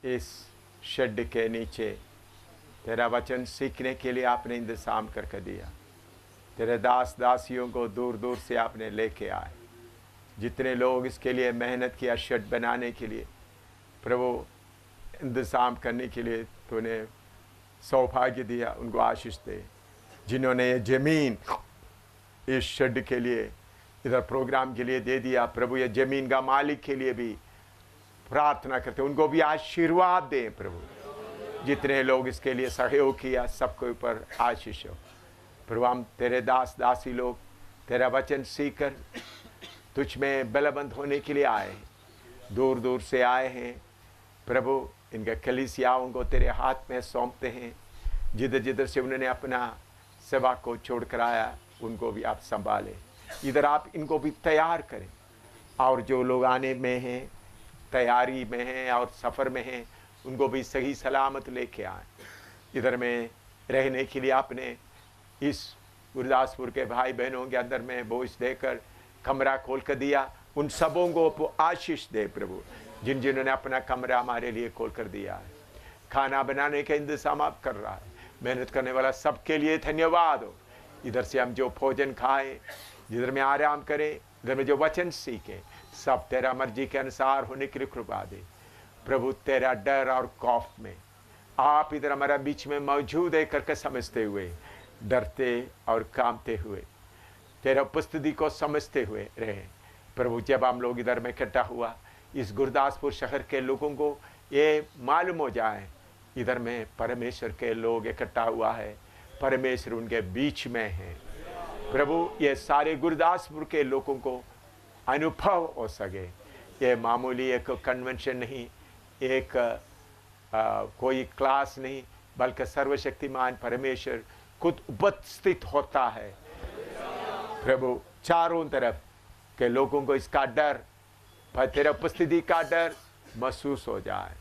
इस शेड के नीचे तेरा वचन सीखने के लिए आपने इंतजाम करके दिया। तेरे दास दासियों को दूर दूर से आपने लेके आए। जितने लोग इसके लिए मेहनत किया शेड बनाने के लिए, प्रभु इंतज़ाम करने के लिए तूने सौभाग्य दिया, उनको आशीष दे। जिन्होंने ये ज़मीन इस शेड के लिए, इधर प्रोग्राम के लिए दे दिया, प्रभु ये ज़मीन का मालिक के लिए भी प्रार्थना करते, उनको भी आशीर्वाद दें प्रभु। जितने लोग इसके लिए सहयोग किया सबके ऊपर आशीष हो प्रभु। हम तेरे दास दासी लोग तेरा वचन सीखकर तुझ में बलवंत होने के लिए आए हैं, दूर दूर से आए हैं प्रभु। इनके कलीसियाओं को तेरे हाथ में सौंपते हैं। जिधर जिधर से उन्होंने अपना सेवा को छोड़ कर आया उनको भी आप संभालें। इधर आप इनको भी तैयार करें, और जो लोग आने में हैं, तैयारी में हैं और सफ़र में हैं, उनको भी सही सलामत लेके आए। इधर में रहने के लिए आपने इस गुरदासपुर के भाई बहनों के अंदर में बोझ देकर कमरा खोल कर दिया। उन सबों को आशीष दे प्रभु, जिन्होंने अपना कमरा हमारे लिए खोल कर दिया है। खाना बनाने का इंतजाम आप कर रहा है, मेहनत करने वाला सबके लिए धन्यवाद हो। इधर से हम जो भोजन खाएं, जिधर में आराम करें, इधर में जो वचन सीखें, सब तेरा मर्जी के अनुसार होने के लिए कृपा दे प्रभु। तेरा डर और खौफ में आप इधर हमारा बीच में मौजूद है करके समझते हुए, डरते और कांपते हुए, तेरा उपस्थिति को समझते हुए रहे प्रभु। जब हम लोग इधर में इकट्ठा हुआ, इस गुरदासपुर शहर के लोगों को ये मालूम हो जाए इधर में परमेश्वर के लोग इकट्ठा हुआ है, परमेश्वर उनके बीच में है प्रभु। ये सारे गुरदासपुर के लोगों को अनुभव हो सके। ये मामूली एक कन्वेंशन नहीं, एक कोई क्लास नहीं, बल्कि सर्वशक्तिमान परमेश्वर खुद उपस्थित होता है प्रभु। चारों तरफ के लोगों को इसका डर, तेरे उपस्थिति का डर महसूस हो जाए।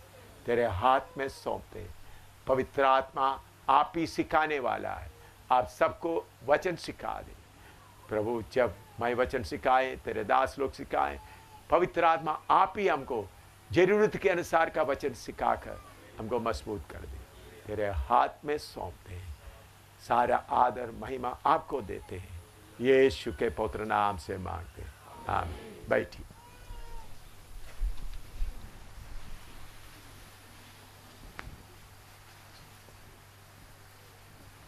तेरे हाथ में सौंपते। पवित्र आत्मा आप ही सिखाने वाला है, आप सबको वचन सिखा दे प्रभु। जब मैं वचन सिखाए, तेरे दास लोग सिखाएं, पवित्र आत्मा आप ही हमको जरूरत के अनुसार का वचन सिखाकर हमको मजबूत कर दे। तेरे हाथ में सौंपते हैं, सारा आदर महिमा आपको देते हैं, यीशु के पवित्र नाम से मांगते हैं, आमीन। बैठिए।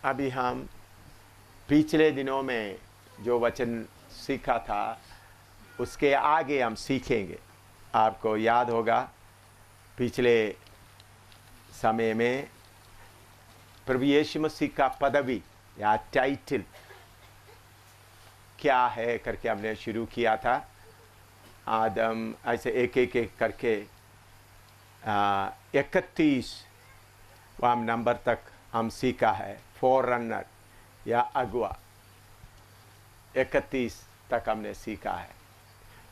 अभी हम पिछले दिनों में जो वचन सीखा था उसके आगे हम सीखेंगे। आपको याद होगा पिछले समय में प्रभु यीशु मसीह का पदवी या टाइटल क्या है करके हमने शुरू किया था। आदम ऐसे एक एक करके 31वां नंबर तक हम सीखा है। फॉररनर या अगुआ 31 तक हमने सीखा है।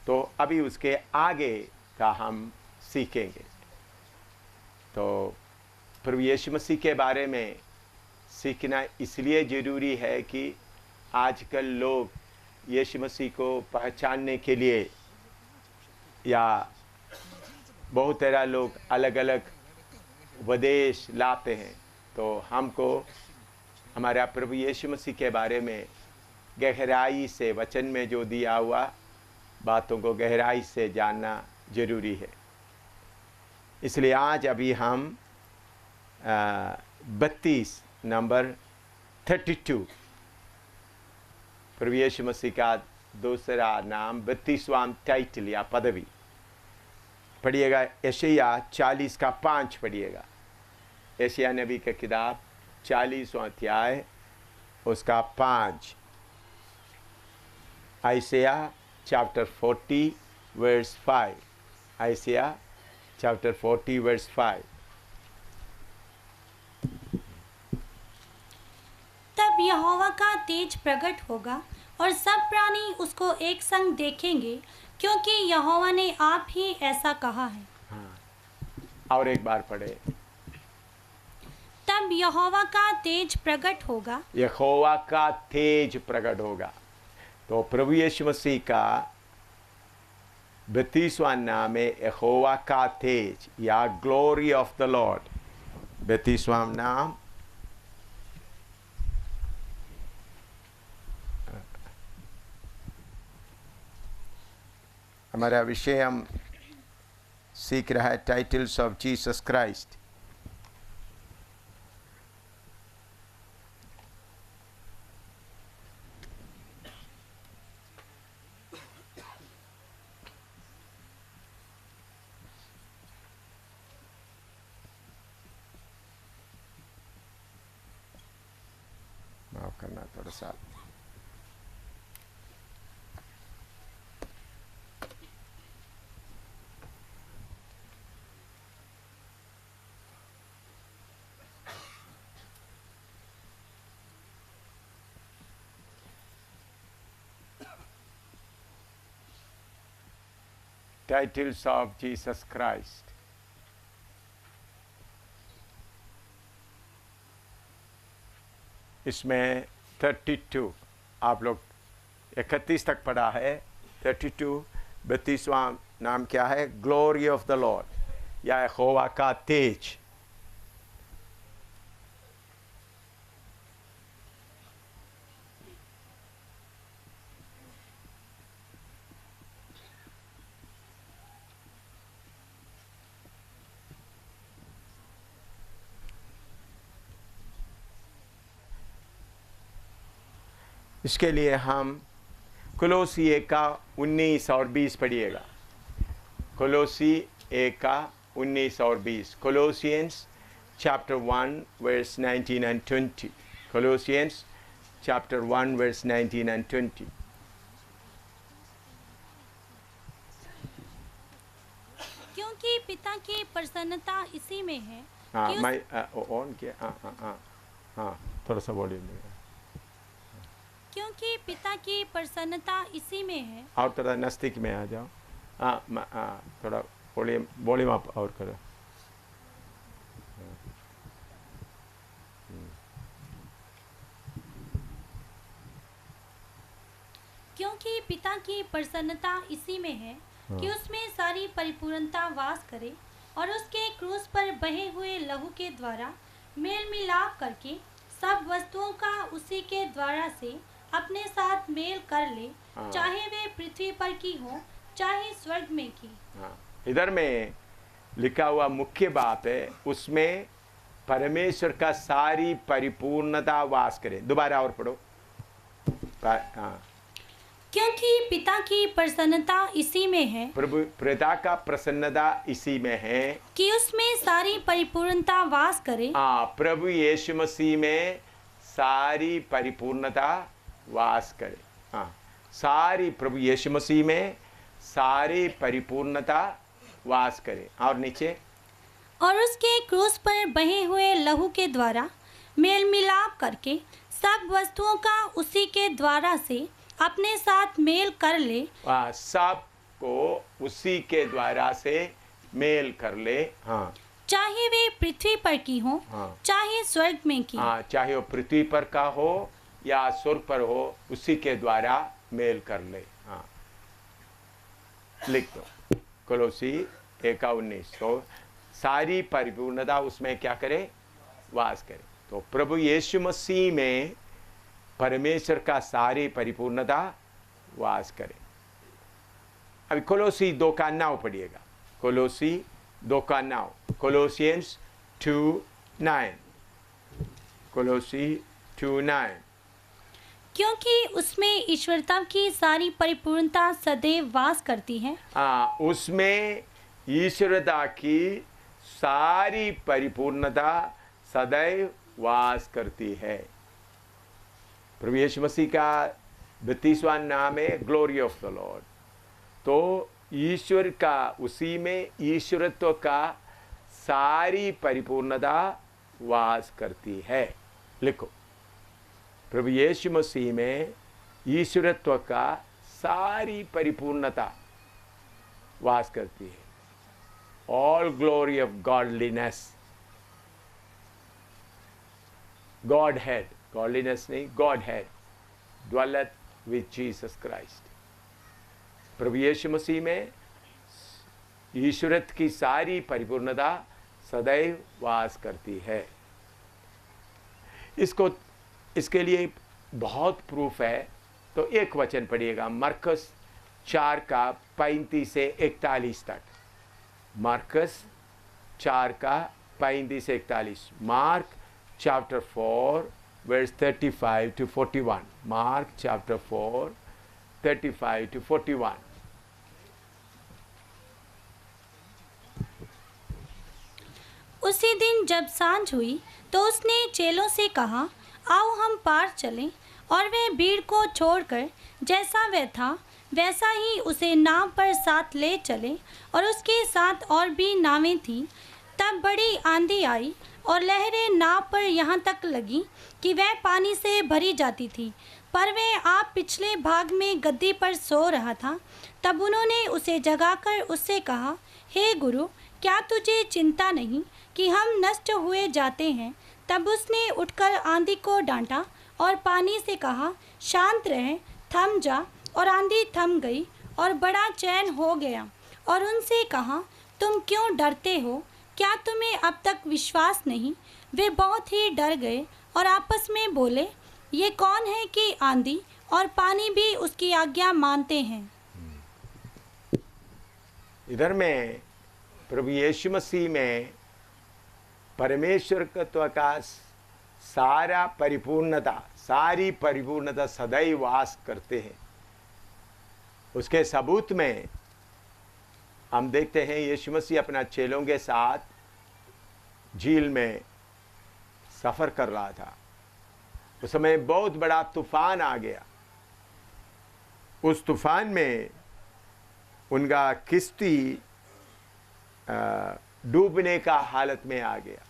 तो अभी उसके आगे का हम सीखेंगे। तो प्रभु यीशु मसीह के बारे में सीखना इसलिए ज़रूरी है कि आजकल लोग यीशु मसीह को पहचानने के लिए, या बहुत तरह लोग अलग अलग उपदेश लाते हैं, तो हमको हमारा प्रभु यीशु मसीह के बारे में गहराई से वचन में जो दिया हुआ बातों को गहराई से जानना जरूरी है। इसलिए आज अभी हम 32 नंबर 32 प्रभु यीशु मसीह का दूसरा नाम 32वां टाइटल या पदवी पढ़िएगा। यशायाह 40 का 5 पढ़िएगा। यशायाह नबी की किताब 40वां अध्याय उसका 5। Isaiah chapter 40 verse 5। Isaiah chapter 40 verse 5। तब यहोवा का तेज प्रकट होगा और सब प्राणी उसको एक संग देखेंगे, क्योंकि यहोवा ने आप ही ऐसा कहा है। हाँ, और एक बार पढ़े। तब यहोवा का तेज प्रकट होगा। यहोवा का तेज प्रकट होगा। तो प्रभु यीशु मसीह का 32वां नाम है यहोवा का तेज या ग्लोरी ऑफ द लॉर्ड। 32वां नाम हमारा विषय हम सीख रहा है टाइटल्स ऑफ जीसस क्राइस्ट। माफ करना थोड़ा सा। Titles of Jesus Christ। इसमें 32 आप लोग 31 तक पढ़ा है। 32 32वां नाम क्या है? ग्लोरी ऑफ द लॉर्ड या यहोवा का तेज। इसके लिए हम कोलोसी 1 का 19 और 20 पढ़िएगा। कोलोसी 1 का 19 और 20। कोलोसियंस chapter 1 verse 19 and 20। कोलोसियंस chapter 1 verse 19 and 20। क्योंकि पिता की प्रसन्नता इसी में है हाँ कि मैं ऑन किया। हाँ थोड़ा सा वॉल्यूम देगा। क्योंकि पिता की प्रसन्नता इसी में है। और थोड़ा नज़दीक में आ जाओ। थोड़ा वॉल्यूम अप और करो। क्योंकि पिता की प्रसन्नता इसी में है कि उसमें सारी परिपूर्णता वास करे और उसके क्रूस पर बहे हुए लहू के द्वारा मेल मिलाप करके सब वस्तुओं का उसी के द्वारा से अपने साथ मेल कर ले, चाहे वे पृथ्वी पर की हो चाहे स्वर्ग में की। इधर में लिखा हुआ मुख्य बात है, उसमें परमेश्वर का सारी परिपूर्णता वास करे। दोबारा और पढ़ो। क्योंकि पिता की प्रसन्नता इसी में है, प्रभु पिता का प्रसन्नता इसी में है कि उसमें सारी परिपूर्णता वास करे। प्रभु यीशु मसीह में सारी परिपूर्णता वास करे। सारी प्रभु यीशु मसीह में सारी परिपूर्णता वास करे। और नीचे और उसके क्रूस पर बहे हुए लहू के द्वारा मेल मिलाप करके सब वस्तुओं का उसी के द्वारा से अपने साथ मेल कर ले। सब को उसी के द्वारा से मेल कर ले। चाहे वे पृथ्वी पर की हो चाहे स्वर्ग में की। चाहे वो पृथ्वी पर का हो या स्वर्ग पर हो, उसी के द्वारा मेल कर ले। लिख दो कोलोसी 1 का 19। तो सारी परिपूर्णता उसमें क्या करे? वास करे। तो प्रभु यीशु मसीह में परमेश्वर का सारी परिपूर्णता वास करे। अभी कोलोसी 2 का 9 पढ़िएगा। कोलोसी 2 का 9। कोलोसियंस 2:9। कोलोसी 2:9। क्योंकि उसमें ईश्वरता की सारी परिपूर्णता सदैव वास करती है। उसमें ईश्वरता की सारी परिपूर्णता सदैव वास करती है। प्रभु यीशु मसीह का 32वां नाम है ग्लोरी ऑफ द लॉर्ड। तो ईश्वर का उसी में ईश्वरत्व का सारी परिपूर्णता वास करती है। लिखो, प्रभु यीशु मसीह में ईश्वरत्व का सारी परिपूर्णता वास करती है। All glory of godliness, godhead, godliness नहीं, godhead dwelleth with Jesus Christ। प्रभु यीशु मसीह में ईश्वरत्व की सारी परिपूर्णता सदैव वास करती है। इसके लिए बहुत प्रूफ है। तो एक वचन पढ़िएगा, मरकस 4 का 35 से 41 तक। मार्कस 4 का 35 से 41। Mark chapter 4 verse 35 to 41। Mark chapter 4 35 to 41। उसी दिन जब सांझ हुई तो उसने चेलों से कहा, आओ हम पार चलें। और वे भीड़ को छोड़कर जैसा वह था वैसा ही उसे नाव पर साथ ले चले, और उसके साथ और भी नावें थीं। तब बड़ी आंधी आई और लहरें नाव पर यहाँ तक लगी कि वह पानी से भरी जाती थी। पर वह आप पिछले भाग में गद्दी पर सो रहा था। तब उन्होंने उसे जगाकर उससे कहा, हे गुरु, क्या तुझे चिंता नहीं कि हम नष्ट हुए जाते हैं? तब उसने उठकर आंधी को डांटा और पानी से कहा, शांत रह, थम जा। और आंधी थम गई और बड़ा चैन हो गया। और उनसे कहा, तुम क्यों डरते हो? क्या तुम्हें अब तक विश्वास नहीं? वे बहुत ही डर गए और आपस में बोले, ये कौन है कि आंधी और पानी भी उसकी आज्ञा मानते हैं? इधर में प्रभु यीशु मसीह में परमेश्वर तत्व का सारी परिपूर्णता सदैव वास करते हैं। उसके सबूत में हम देखते हैं यीशु मसीह अपना चेलों के साथ झील में सफ़र कर रहा था। उस समय बहुत बड़ा तूफान आ गया। उस तूफान में उनका किश्ती डूबने का हालत में आ गया।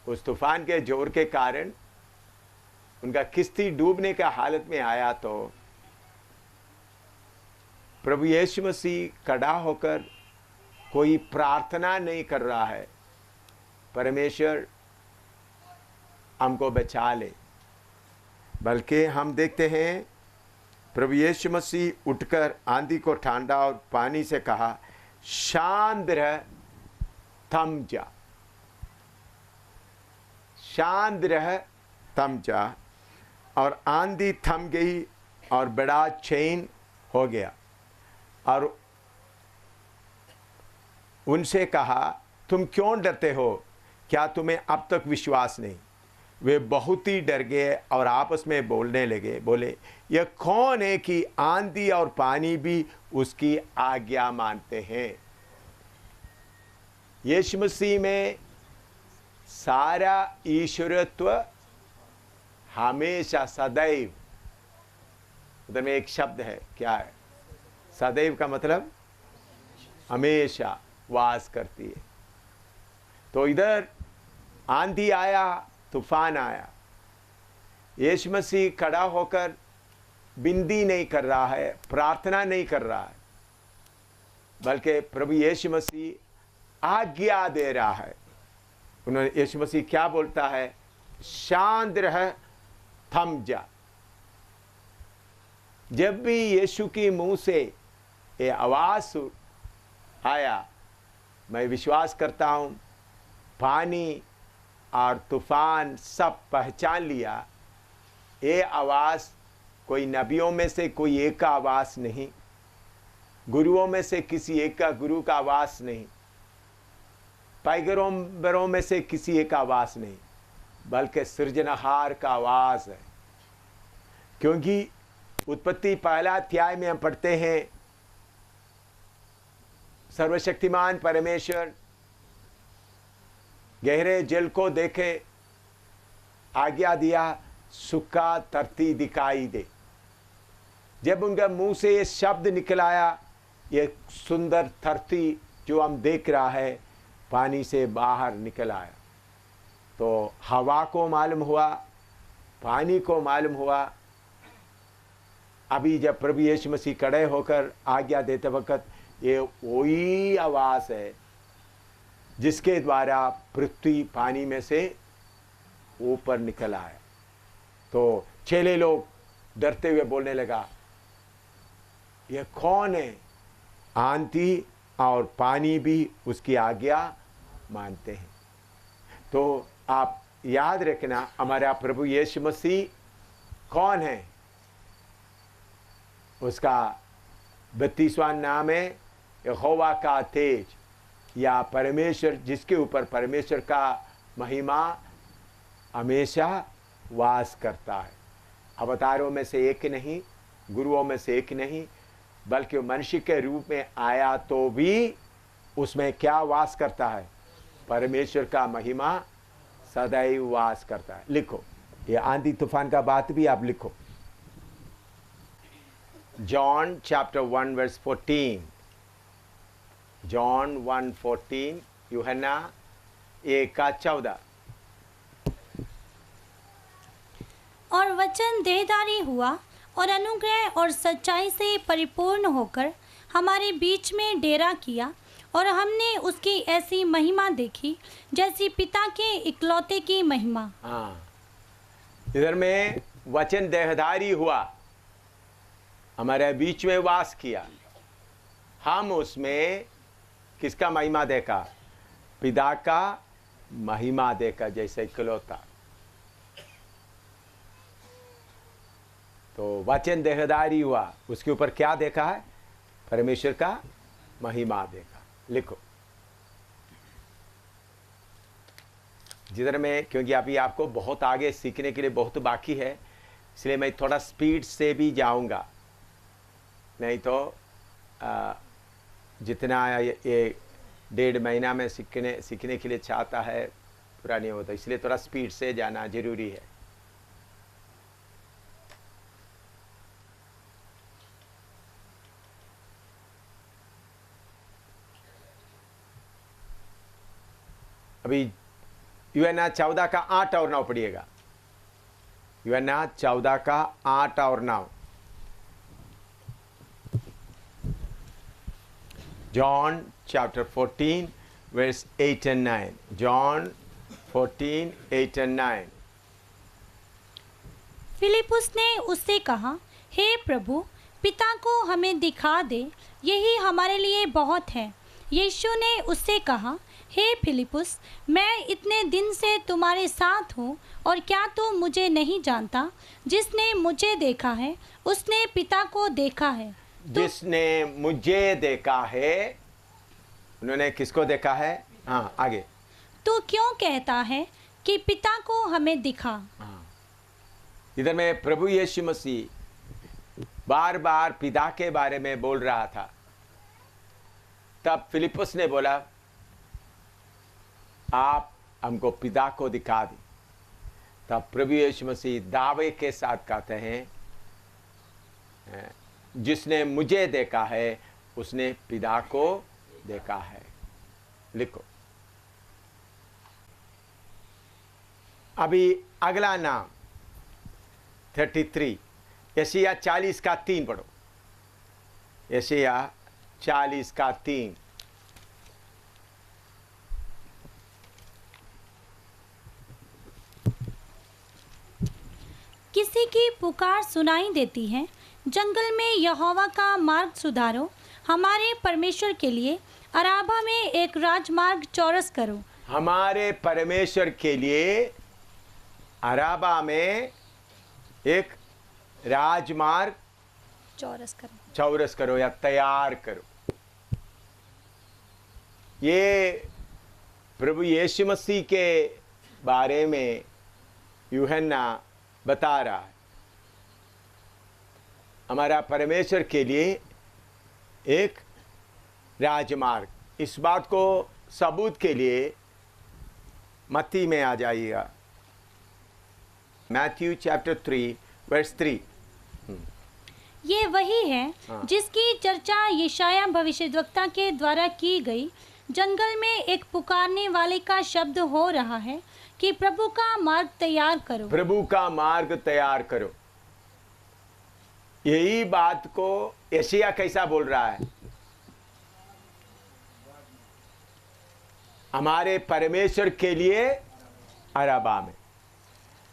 उस तूफान के जोर के कारण उनका किश्ती डूबने का हालत में आया तो प्रभु यीशु मसीह खड़ा होकर कोई प्रार्थना नहीं कर रहा है, परमेश्वर हमको बचा ले, बल्कि हम देखते हैं प्रभु यीशु मसीह उठकर आंधी को ठंडा और पानी से कहा, शांत रह, थम जा। शांत रह, थम जा। और आंधी थम गई और बड़ा चैन हो गया। और उनसे कहा, तुम क्यों डरते हो? क्या तुम्हें अब तक विश्वास नहीं? वे बहुत ही डर गए और आपस में बोलने लगे, बोले, यह कौन है कि आंधी और पानी भी उसकी आज्ञा मानते हैं? यीशु मसीह में सारा ईश्वरत्व हमेशा सदैव, उधर में एक शब्द है, क्या है? सदैव का मतलब हमेशा वास करती है। तो इधर आंधी आया, तूफान आया, यीशु मसीह खड़ा होकर विनती नहीं कर रहा है, प्रार्थना नहीं कर रहा है, बल्कि प्रभु यीशु मसीह आज्ञा दे रहा है। उन्होंने यीशु मसीह क्या बोलता है? शांत रह, थम जा। जब भी यीशु की मुंह से ये आवाज आया, मैं विश्वास करता हूं पानी और तूफान सब पहचान लिया, ये आवाज़ कोई नबियों में से कोई एक का आवाज़ नहीं, गुरुओं में से किसी एक का गुरु का आवाज़ नहीं, पैगंबरों में से किसी एक का आवाज़ नहीं, बल्कि सृजनहार का आवाज़ है। क्योंकि उत्पत्ति पहला अध्याय में हम पढ़ते हैं, सर्वशक्तिमान परमेश्वर गहरे जल को देखे, आज्ञा दिया, सूखा धरती दिखाई दे। जब उनके मुंह से ये शब्द निकल आया, ये सुंदर धरती जो हम देख रहा है पानी से बाहर निकल आया। तो हवा को मालूम हुआ, पानी को मालूम हुआ। अभी जब प्रभु यीशु मसीह खड़े होकर आज्ञा देते वक्त, ये वही आवाज़ है जिसके द्वारा पृथ्वी पानी में से ऊपर निकल आया। तो चेले लोग डरते हुए बोलने लगा, ये कौन है? आंधी और पानी भी उसकी आज्ञा मानते हैं। तो आप याद रखना, हमारा प्रभु यीशु मसीह कौन है? उसका 32वां नाम है यहोवा का तेज, या परमेश्वर, जिसके ऊपर परमेश्वर का महिमा हमेशा वास करता है। अवतारों में से एक नहीं, गुरुओं में से एक नहीं, बल्कि मनुष्य के रूप में आया तो भी उसमें क्या वास करता है? परमेश्वर का महिमा सदैव वास करता है। लिखो, ये आंधी तूफान का बात भी आप लिखो। जॉन चैप्टर 1 वर्स 14, जॉन 1:14, यूहन्ना 1:14। और वचन देहधारी हुआ और अनुग्रह और सच्चाई से परिपूर्ण होकर हमारे बीच में डेरा किया, और हमने उसकी ऐसी महिमा देखी जैसी पिता के इकलौते की महिमा। हाँ, इधर में वचन देहधारी हुआ, हमारे बीच में वास किया। हम उसमें किसका महिमा देखा? पिता का महिमा देखा, जैसे इकलौता। तो वचन देहधारी हुआ, उसके ऊपर क्या देखा है? परमेश्वर का महिमा देखा। लिखो, जिधर में, क्योंकि अभी आपको बहुत आगे सीखने के लिए बहुत बाकी है, इसलिए मैं थोड़ा स्पीड से भी जाऊंगा, नहीं तो जितना ये 1.5 महीना में सीखने के लिए चाहता है पूरा नहीं होता, इसलिए थोड़ा स्पीड से जाना जरूरी है। अभी यूहन्ना 14 का 8 और 9 पढ़िएगा। यूहन्ना 14 का 8 और 9। John chapter 14 verse 8 and 9. John 14, 8 and 9. Philip ने उससे कहा, हे प्रभु, पिता को हमें दिखा दे, यही हमारे लिए बहुत है। यीशु ने उससे कहा, हे फिलिपुस, मैं इतने दिन से तुम्हारे साथ हूँ और क्या तू मुझे नहीं जानता? जिसने मुझे देखा है उसने पिता को देखा है। जिसने मुझे देखा है, उन्होंने किसको देखा है? हाँ, आगे। तू क्यों कहता है कि पिता को हमें दिखा? हाँ, इधर में प्रभु यीशु मसीह बार बार पिता के बारे में बोल रहा था। तब फिलिपुस ने बोला, आप हमको पिता को दिखा दी। तब प्रभु यीशु मसीह दावे के साथ कहते हैं, जिसने मुझे देखा है उसने पिता को देखा है। लिखो, अभी अगला नाम 33, यशायाह 40 का 3 पढ़ो। यशायाह 40 का 3। किसी की पुकार सुनाई देती है, जंगल में यहोवा का मार्ग सुधारो, हमारे परमेश्वर के लिए अराबा में एक राजमार्ग चौरस करो। हमारे परमेश्वर के लिए अराबा में एक राजमार्ग चौरस करो या तैयार करो। ये प्रभु यीशु मसीह के बारे में यूहन्ना बता रहा है। हमारा परमेश्वर के लिए एक राजमार्ग। इस बात को सबूत के लिए मत्ती में आ जाइएगा, मैथ्यू चैप्टर 3 वर्स 3। ये वही है जिसकी चर्चा यशायाह भविष्यद्वक्ता के द्वारा की गई। जंगल में एक पुकारने वाले का शब्द हो रहा है कि प्रभु का मार्ग तैयार करो। प्रभु का मार्ग तैयार करो। यही बात को यशायाह कैसा बोल रहा है? हमारे परमेश्वर के लिए अराबा में।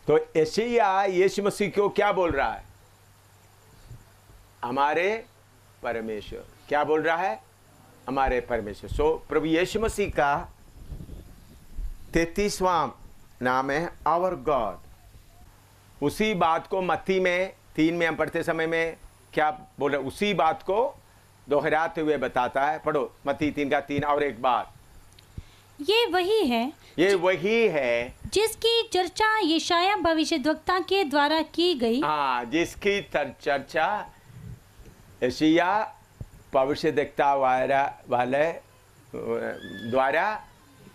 तो यशायाह यीशु मसीह को क्या बोल रहा है? हमारे परमेश्वर क्या बोल रहा है? हमारे परमेश्वर। सो प्रभु यीशु मसीह का 33वां नाम है आवर गॉड। उसी बात को मत्ती में 3 में हम पढ़ते समय में क्या बोल रहे, उसी बात को दोहराते हुए बताता है। पढ़ो मत्ती 3:3 और एक बार। ये वही है जिसकी चर्चा यशायाह भविष्यद्वक्ता के द्वारा की गई। हाँ, जिसकी चर्चा यशायाह भविष्यद्वक्ता वाले द्वारा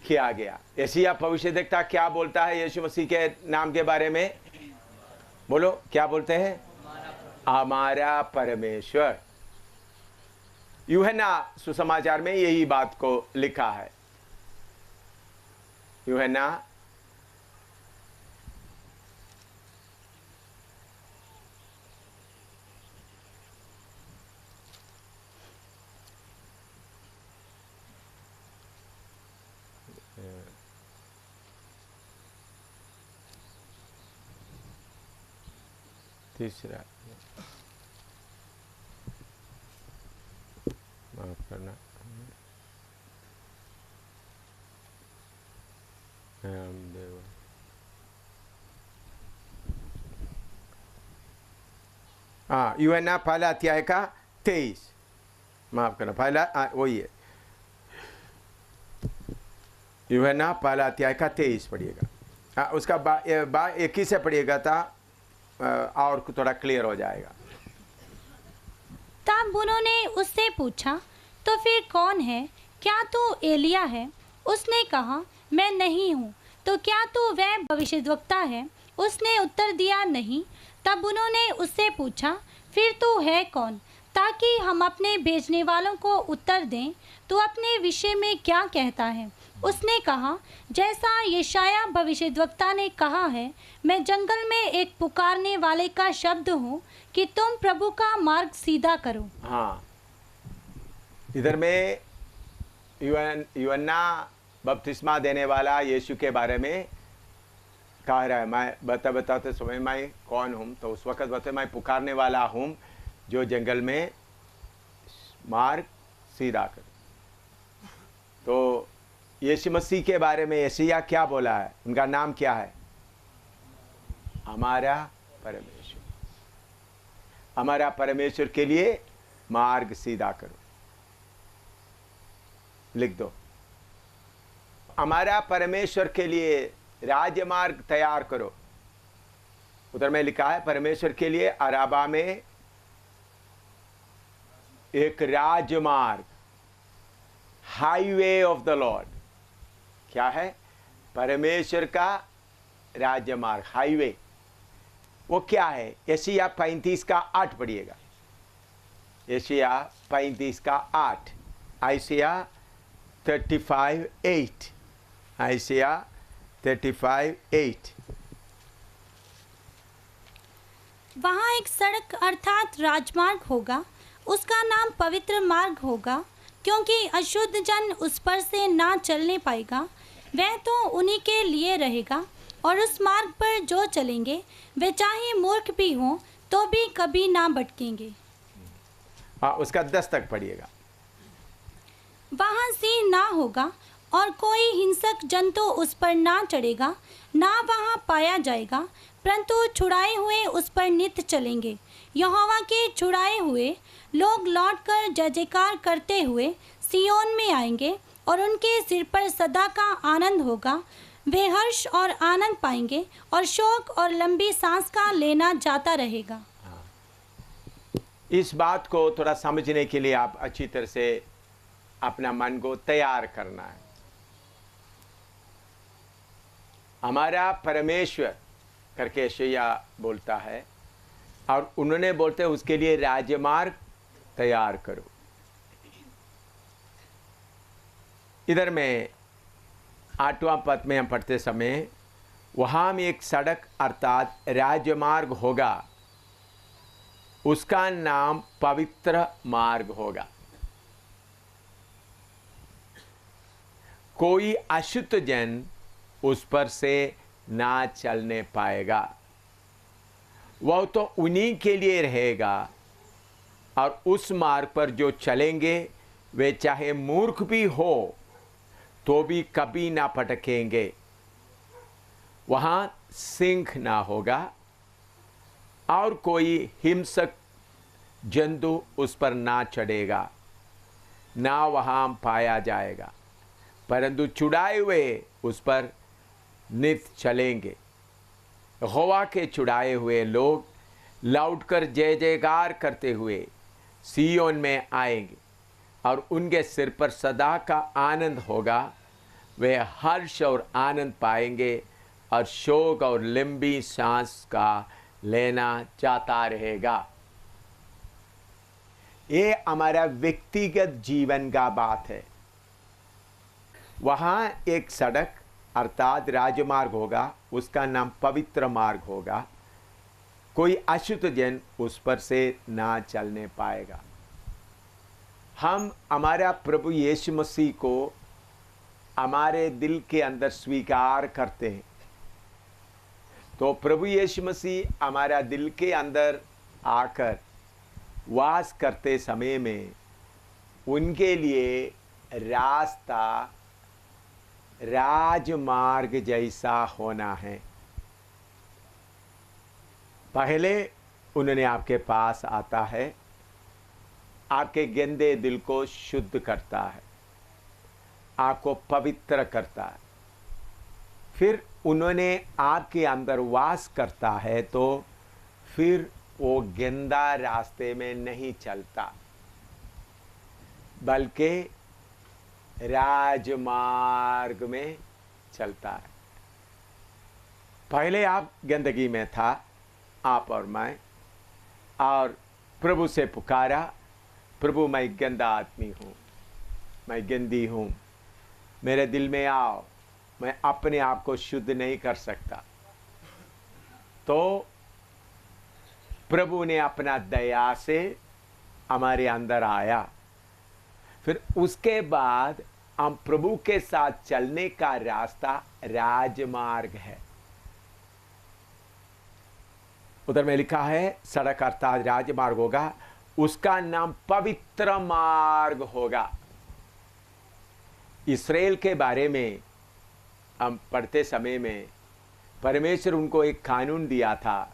किया गया। यशायाह भविष्यद्वक्ता क्या बोलता है यीशु मसीह के नाम के बारे में? बोलो, क्या बोलते हैं? हमारा परमेश्वर। यूहन्ना सुसमाचार में यही बात को लिखा है। यूहन्ना तीसरा, माफ करना, हाँ, यूहन्ना पहला अध्याय का 23, माफ करना, पहला वही है, यूहन्ना पहला अध्याय का 23 पढ़िएगा। हाँ, उसका 21 से पढ़िएगा था और थोड़ा क्लियर हो जाएगा। तब उन्होंने उससे पूछा, तो फिर कौन है? क्या तू एलिया है? उसने कहा, मैं नहीं हूँ। तो क्या तू वह भविष्यद्वक्ता है? उसने उत्तर दिया, नहीं। तब उन्होंने उससे पूछा, फिर तू है कौन, ताकि हम अपने भेजने वालों को उत्तर दें। तू अपने विषय में क्या कहता है? उसने कहा, जैसा यशायाह भविष्यद्वक्ता ने कहा है, मैं जंगल में एक पुकारने वाले का शब्द हूँ कि तुम प्रभु का मार्ग सीधा करो। हाँ, इधर में यूहन्ना बपतिस्मा देने वाला यीशु के बारे में कह रहा है, मैं बताते समय मैं कौन हूँ? तो उस वक्त बताते मैं पुकारने वाला हूँ जो जंगल में मार्ग सीधा कर। तो यीशु मसीह के बारे में यशायाह क्या बोला है? उनका नाम क्या है? हमारा परमेश्वर। हमारा परमेश्वर के लिए मार्ग सीधा करो, लिख दो। हमारा परमेश्वर के लिए राजमार्ग तैयार करो। उधर में लिखा है परमेश्वर के लिए अराबा में एक राजमार्ग, हाईवे ऑफ द लॉर्ड। क्या है? परमेश्वर का राजमार्ग, हाईवे। वो क्या है? यशायाह 35 का 8 पढ़िएगा। यशायाह 35 का 8, आइसिया 35:8, आइसिया 35:8। वहाँ एक सड़क अर्थात राजमार्ग होगा, उसका नाम पवित्र मार्ग होगा, क्योंकि अशुद्ध जन उस पर से ना चलने पाएगा। वह तो उन्हीं के लिए रहेगा, और उस मार्ग पर जो चलेंगे वे चाहे मूर्ख भी हों तो भी कभी ना भटकेंगे। हाँ, उसका 10 तक पढ़िएगा। वहाँ सिंह ना होगा और कोई हिंसक जंतु उस पर ना चढ़ेगा, ना वहाँ पाया जाएगा, परंतु छुड़ाए हुए उस पर नित्य चलेंगे। यहोवा के छुड़ाए हुए लोग लौटकर जय जयकार करते हुए सियोन में आएंगे, और उनके सिर पर सदा का आनंद होगा। वे हर्ष और आनंद पाएंगे, और शोक और लंबी सांस का लेना जाता रहेगा। इस बात को थोड़ा समझने के लिए आप अच्छी तरह से अपना मन को तैयार करना है। हमारा परमेश्वर करके यशायाह बोलता है, और उन्होंने बोलते हैं उसके लिए राजमार्ग तैयार करो। इधर में 8वां पद में हम पढ़ते समय वहाँ में एक सड़क अर्थात राजमार्ग होगा, उसका नाम पवित्र मार्ग होगा। कोई अशुद्ध जन उस पर से ना चलने पाएगा। वह तो उन्हीं के लिए रहेगा, और उस मार्ग पर जो चलेंगे वे चाहे मूर्ख भी हो तो भी कभी ना भटकेंगे। वहाँ सिंह ना होगा और कोई हिंसक जंतु उस पर ना चढ़ेगा, ना वहाँ पाया जाएगा, परंतु छुड़ाए हुए उस पर नित चलेंगे। यहोवा के छुड़ाए हुए लोग लौटकर जय जयकार करते हुए सिय्योन में आएंगे और उनके सिर पर सदा का आनंद होगा। वे हर्ष और आनंद पाएंगे और शोक और लंबी सांस का लेना जाता रहेगा। ये हमारा व्यक्तिगत जीवन का बात है। वहाँ एक सड़क अर्थात राजमार्ग होगा, उसका नाम पवित्र मार्ग होगा। कोई अशुद्ध जन उस पर से ना चलने पाएगा। हम हमारा प्रभु यीशु मसीह को हमारे दिल के अंदर स्वीकार करते हैं तो प्रभु यीशु मसीह हमारा दिल के अंदर आकर वास करते समय में उनके लिए रास्ता राजमार्ग जैसा होना है। पहले उन्होंने आपके पास आता है, आपके गंदे दिल को शुद्ध करता है, आपको पवित्र करता है। फिर उन्होंने आपके अंदर वास करता है तो फिर वो गंदा रास्ते में नहीं चलता, बल्कि राजमार्ग में चलता है। पहले आप गंदगी में था, आप और मैं, और प्रभु से पुकारा, प्रभु मैं गंदा आदमी हूँ, मैं गंदी हूँ, मेरे दिल में आओ, मैं अपने आप को शुद्ध नहीं कर सकता। तो प्रभु ने अपना दया से हमारे अंदर आया। फिर उसके बाद हम प्रभु के साथ चलने का रास्ता राजमार्ग है। उधर में लिखा है सड़क अर्थात राजमार्ग होगा, उसका नाम पवित्र मार्ग होगा। इस्राएल के बारे में हम पढ़ते समय में परमेश्वर उनको एक कानून दिया था।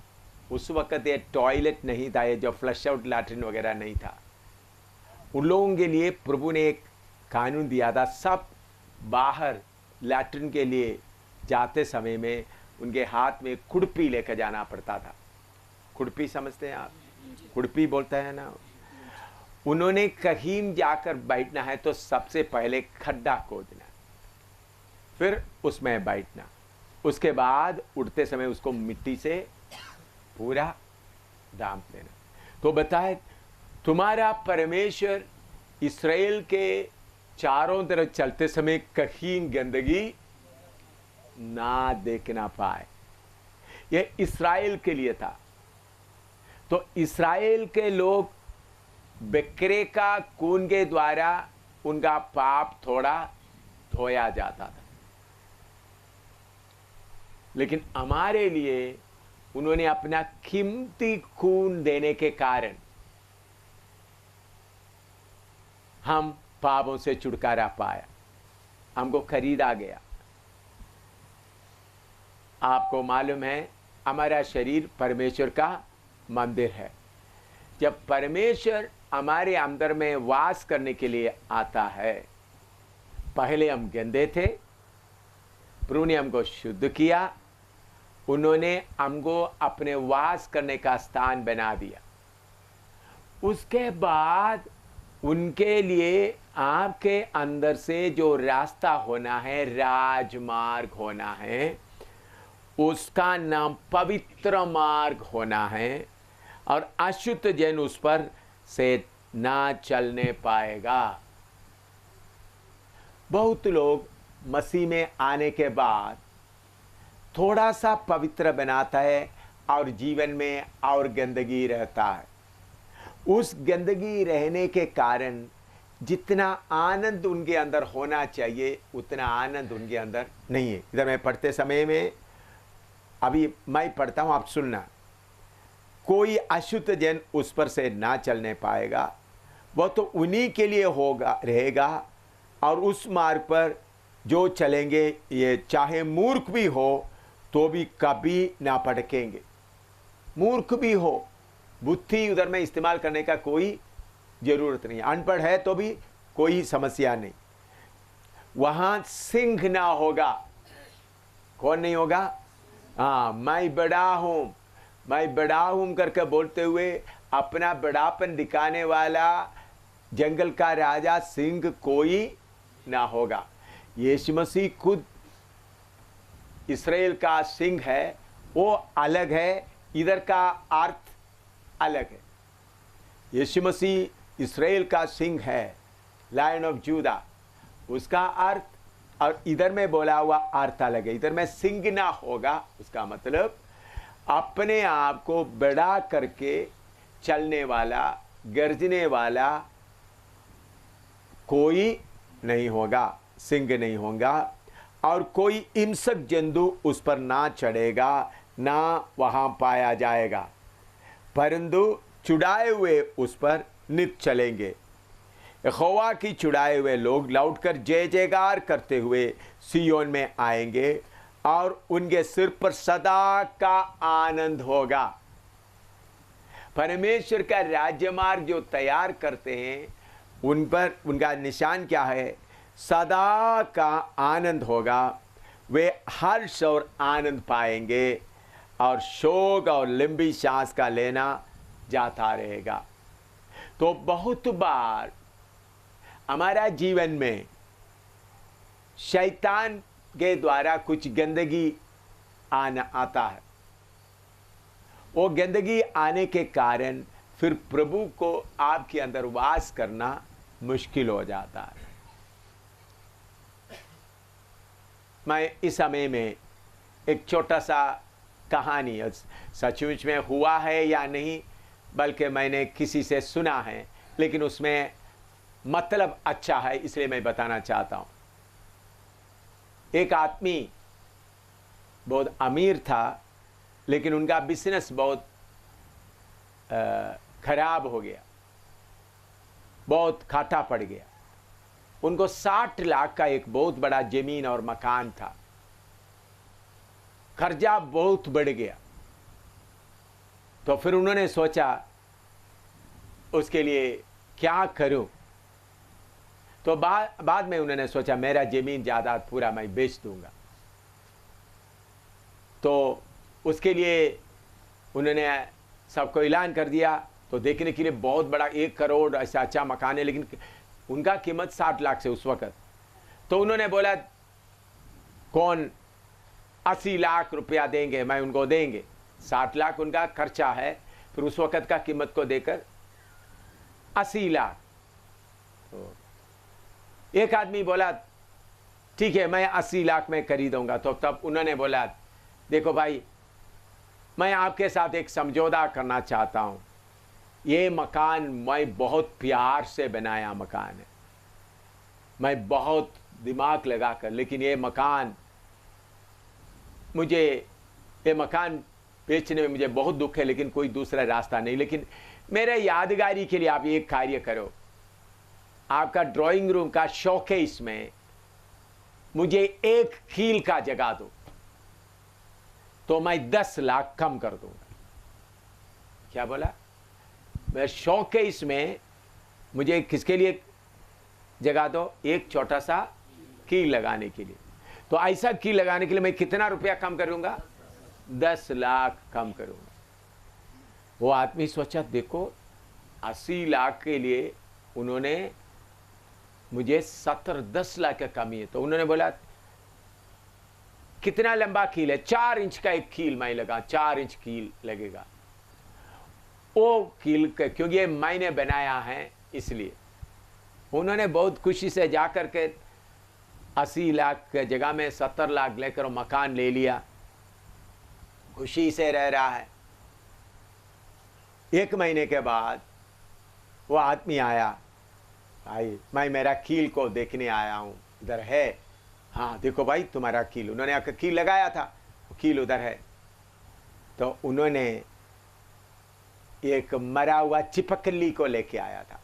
उस वक़्त ये टॉयलेट नहीं था, ये जो फ्लश आउट लैट्रिन वगैरह नहीं था। उन लोगों के लिए प्रभु ने एक कानून दिया था, सब बाहर लैट्रिन के लिए जाते समय में उनके हाथ में खुरपी लेकर जाना पड़ता था। खुरपी समझते हैं आप? खुरपी बोलता है ना। उन्होंने कहीं जाकर बैठना है तो सबसे पहले खड्डा खोदना, फिर उसमें बैठना, उसके बाद उठते समय उसको मिट्टी से पूरा दाम देना। तो बताए तुम्हारा परमेश्वर इस्राएल के चारों तरफ चलते समय कहीं गंदगी ना देखना पाए। यह इस्राएल के लिए था। तो इस्राएल के लोग बकरे का खून के द्वारा उनका पाप थोड़ा धोया जाता था, लेकिन हमारे लिए उन्होंने अपना कीमती खून देने के कारण हम पापों से छुटकारा पाया, हमको खरीदा गया। आपको मालूम है हमारा शरीर परमेश्वर का मंदिर है। जब परमेश्वर हमारे अंदर में वास करने के लिए आता है, पहले हम गंदे थे, प्रभु ने हमको शुद्ध किया, उन्होंने हमको अपने वास करने का स्थान बना दिया। उसके बाद उनके लिए आपके अंदर से जो रास्ता होना है, राजमार्ग होना है, उसका नाम पवित्र मार्ग होना है, और अशुद्ध जन उस पर से ना चलने पाएगा। बहुत लोग मसीह में आने के बाद थोड़ा सा पवित्र बनाता है और जीवन में और गंदगी रहता है। उस गंदगी रहने के कारण जितना आनंद उनके अंदर होना चाहिए उतना आनंद उनके अंदर नहीं है। इधर मैं पढ़ते समय में, अभी मैं पढ़ता हूँ, आप सुनना। कोई अशुद्ध जन उस पर से ना चलने पाएगा, वो तो उन्हीं के लिए होगा रहेगा। और उस मार्ग पर जो चलेंगे, ये चाहे मूर्ख भी हो तो भी कभी ना भटकेंगे। मूर्ख भी हो, बुद्धि उधर में इस्तेमाल करने का कोई जरूरत नहीं। अनपढ़ है तो भी कोई समस्या नहीं। वहां सिंह ना होगा। कौन नहीं होगा? हाँ, मैं बड़ा हूं, मैं बड़ा हूं करके बोलते हुए अपना बड़ापन दिखाने वाला जंगल का राजा सिंह कोई ना होगा। यीशु मसीह खुद इस्राएल का सिंह है, वो अलग है, इधर का अर्थ अलग है। यीशु मसीह इस्राएल का सिंह है, लायन ऑफ जूदा, उसका अर्थ, और इधर में बोला हुआ अर्थ अलग है। इधर में सिंह ना होगा, उसका मतलब अपने आप को बड़ा करके चलने वाला, गर्जने वाला कोई नहीं होगा, सिंह नहीं होगा। और कोई हिंसक जंतु उस पर ना चढ़ेगा, ना वहां पाया जाएगा, परंतु चुड़ाए हुए उस पर नित चलेंगे। यहोवा की चुड़ाए हुए लोग लौटकर जय जयकार करते हुए सियोन में आएंगे और उनके सिर पर सदा का आनंद होगा। परमेश्वर का राज्यमार्ग जो तैयार करते हैं, उन पर उनका निशान क्या है? सदा का आनंद होगा। वे हर्ष और आनंद पाएंगे और शोक और लंबी सांस का लेना जाता रहेगा। तो बहुत बार हमारा जीवन में शैतान के द्वारा कुछ गंदगी आता है। वो गंदगी आने के कारण फिर प्रभु को आपके अंदर वास करना मुश्किल हो जाता है। मैं इस समय में एक छोटा सा कहानी, सचमुच में हुआ है या नहीं, बल्कि मैंने किसी से सुना है, लेकिन उसमें मतलब अच्छा है, इसलिए मैं बताना चाहता हूं। एक आदमी बहुत अमीर था, लेकिन उनका बिजनेस बहुत खराब हो गया, बहुत घाटा पड़ गया। उनको 60 लाख का एक बहुत बड़ा जमीन और मकान था। कर्जा बहुत बढ़ गया, तो फिर उन्होंने सोचा उसके लिए क्या करूं। तो बाद में उन्होंने सोचा मेरा जमीन जायदाद पूरा मैं बेच दूंगा। तो उसके लिए उन्होंने सबको ऐलान कर दिया। तो देखने के लिए बहुत बड़ा 1 करोड़ ऐसा अच्छा मकान है, लेकिन उनका कीमत 60 लाख से उस वक्त। तो उन्होंने बोला कौन 80 लाख रुपया देंगे, मैं उनको देंगे। 60 लाख उनका खर्चा है, फिर उस वक्त का कीमत को देकर 80 लाख। तो एक आदमी बोला ठीक है मैं 80 लाख में खरीदूंगा। तो तब उन्होंने बोला देखो भाई, मैं आपके साथ एक समझौता करना चाहता हूं। ये मकान मैं बहुत प्यार से बनाया मकान है, मैं बहुत दिमाग लगाकर, लेकिन ये मकान बेचने में मुझे बहुत दुख है, लेकिन कोई दूसरा रास्ता नहीं। लेकिन मेरे यादगारी के लिए आप एक कार्य करो, आपका ड्राइंग रूम का शोकेस में मुझे 1 कील का जगह दो, तो मैं 10 लाख कम कर दूंगा। क्या बोला? मैं शोकेस में मुझे किसके लिए जगह दो? एक छोटा सा कील लगाने के लिए। तो ऐसा कील लगाने के लिए मैं कितना रुपया कम करूंगा? 10 लाख कम करूंगा। वो आदमी सोचा देखो 80 लाख के लिए उन्होंने मुझे 10 लाख का कमी है। तो उन्होंने बोला कितना लंबा कील है? 4 इंच का एक कील मैं लगा, 4 इंच कील लगेगा। वो कील क्योंकि ये मैंने बनाया है इसलिए। उन्होंने बहुत खुशी से जाकर के 80 लाख के जगह में 70 लाख लेकर मकान ले लिया, खुशी से रह रहा है। 1 महीने के बाद वो आदमी आया, भाई मैं मेरा कील को देखने आया हूं, इधर है। हाँ देखो भाई तुम्हारा कील। उन्होंने आकर कील लगाया था, कील उधर है। तो उन्होंने एक मरा हुआ चिपकली को लेके आया था।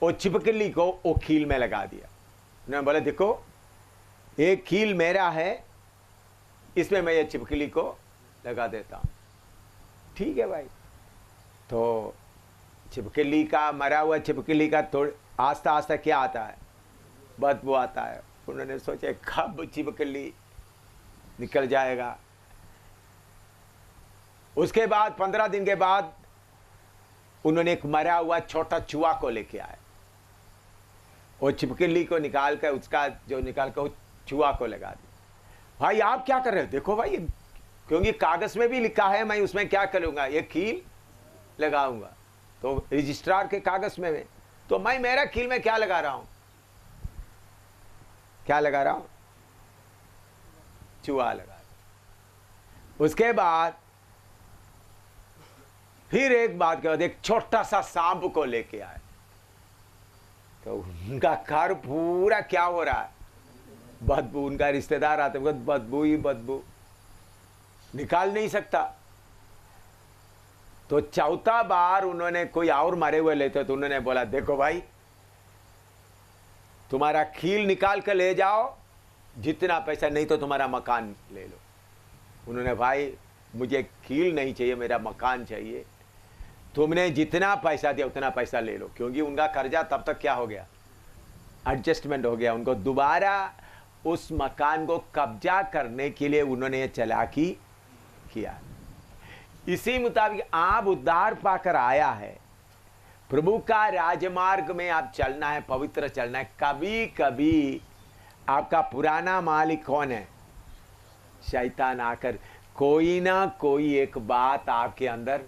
वो छिपकली को वो कील में लगा दिया। उन्होंने बोला देखो एक कील मेरा है, इसमें मैं ये छिपकली को लगा देता हूं। ठीक है भाई। तो छिपकली का, मरा हुआ छिपकली का थोड़ा आस्ता आस्ता क्या आता है, बदबू आता है। उन्होंने सोचा कब छिपकली निकल जाएगा। उसके बाद 15 दिन के बाद उन्होंने एक मरा हुआ छोटा चूहा को लेके आए। वो छिपकली को निकाल कर, उसका जो निकाल कर चूहा को लगा दिया। भाई आप क्या कर रहे हो? देखो भाई, क्योंकि कागज में भी लिखा है मैं उसमें क्या करूंगा, ये कील लगाऊंगा। तो रजिस्ट्रार के कागज में तो मैं मेरा कील में क्या लगा रहा हूं, क्या लगा रहा हूं, चूहा लगा रहा। उसके बाद फिर एक बात के बाद एक छोटा सा सांप को लेके आए। तो उनका घर पूरा क्या हो रहा है, बदबू। उनका रिश्तेदार आते वक्त बदबू ही बदबू, निकाल नहीं सकता। तो चौथा बार उन्होंने कोई और मरे हुए लेते तो उन्होंने बोला देखो भाई तुम्हारा कील निकाल कर ले जाओ, जितना पैसा, नहीं तो तुम्हारा मकान ले लो। उन्होंने भाई मुझे कील नहीं चाहिए, मेरा मकान चाहिए। तुमने जितना पैसा दिया उतना पैसा ले लो, क्योंकि उनका कर्जा तब तक क्या हो गया, एडजस्टमेंट हो गया। उनको दोबारा उस मकान को कब्जा करने के लिए उन्होंने चालाकी किया। इसी मुताबिक आप उद्धार पाकर आया है, प्रभु का राजमार्ग में आप चलना है, पवित्र चलना है। कभी कभी आपका पुराना मालिक कौन है, शैतान आकर कोई ना कोई एक बात आपके अंदर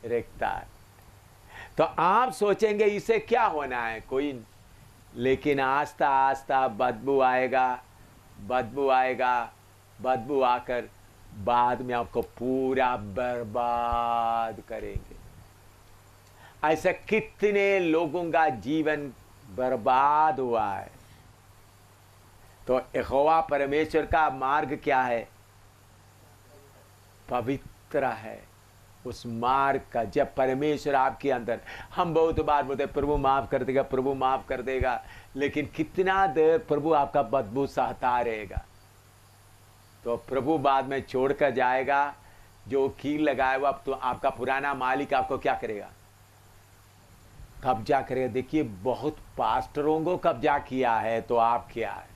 रखता है। तो आप सोचेंगे इसे क्या होना है कोई, लेकिन आस्ता आस्ता बदबू आएगा, बदबू आएगा, बदबू आकर बाद में आपको पूरा बर्बाद करेंगे। ऐसा कितने लोगों का जीवन बर्बाद हुआ है। तो यहोवा परमेश्वर का मार्ग क्या है, पवित्र है। उस मार्ग का जब परमेश्वर आपके अंदर, हम बहुत बार बोलते प्रभु माफ कर देगा, प्रभु माफ कर देगा, लेकिन कितना देर प्रभु आपका बदबू सहता रहेगा। तो प्रभु बाद में छोड़कर जाएगा। जो कील लगाया हुआ तो आपका पुराना मालिक आपको क्या करेगा, कब्जा करेगा। देखिए बहुत पास्टरों को कब्जा किया है, तो आप क्या है।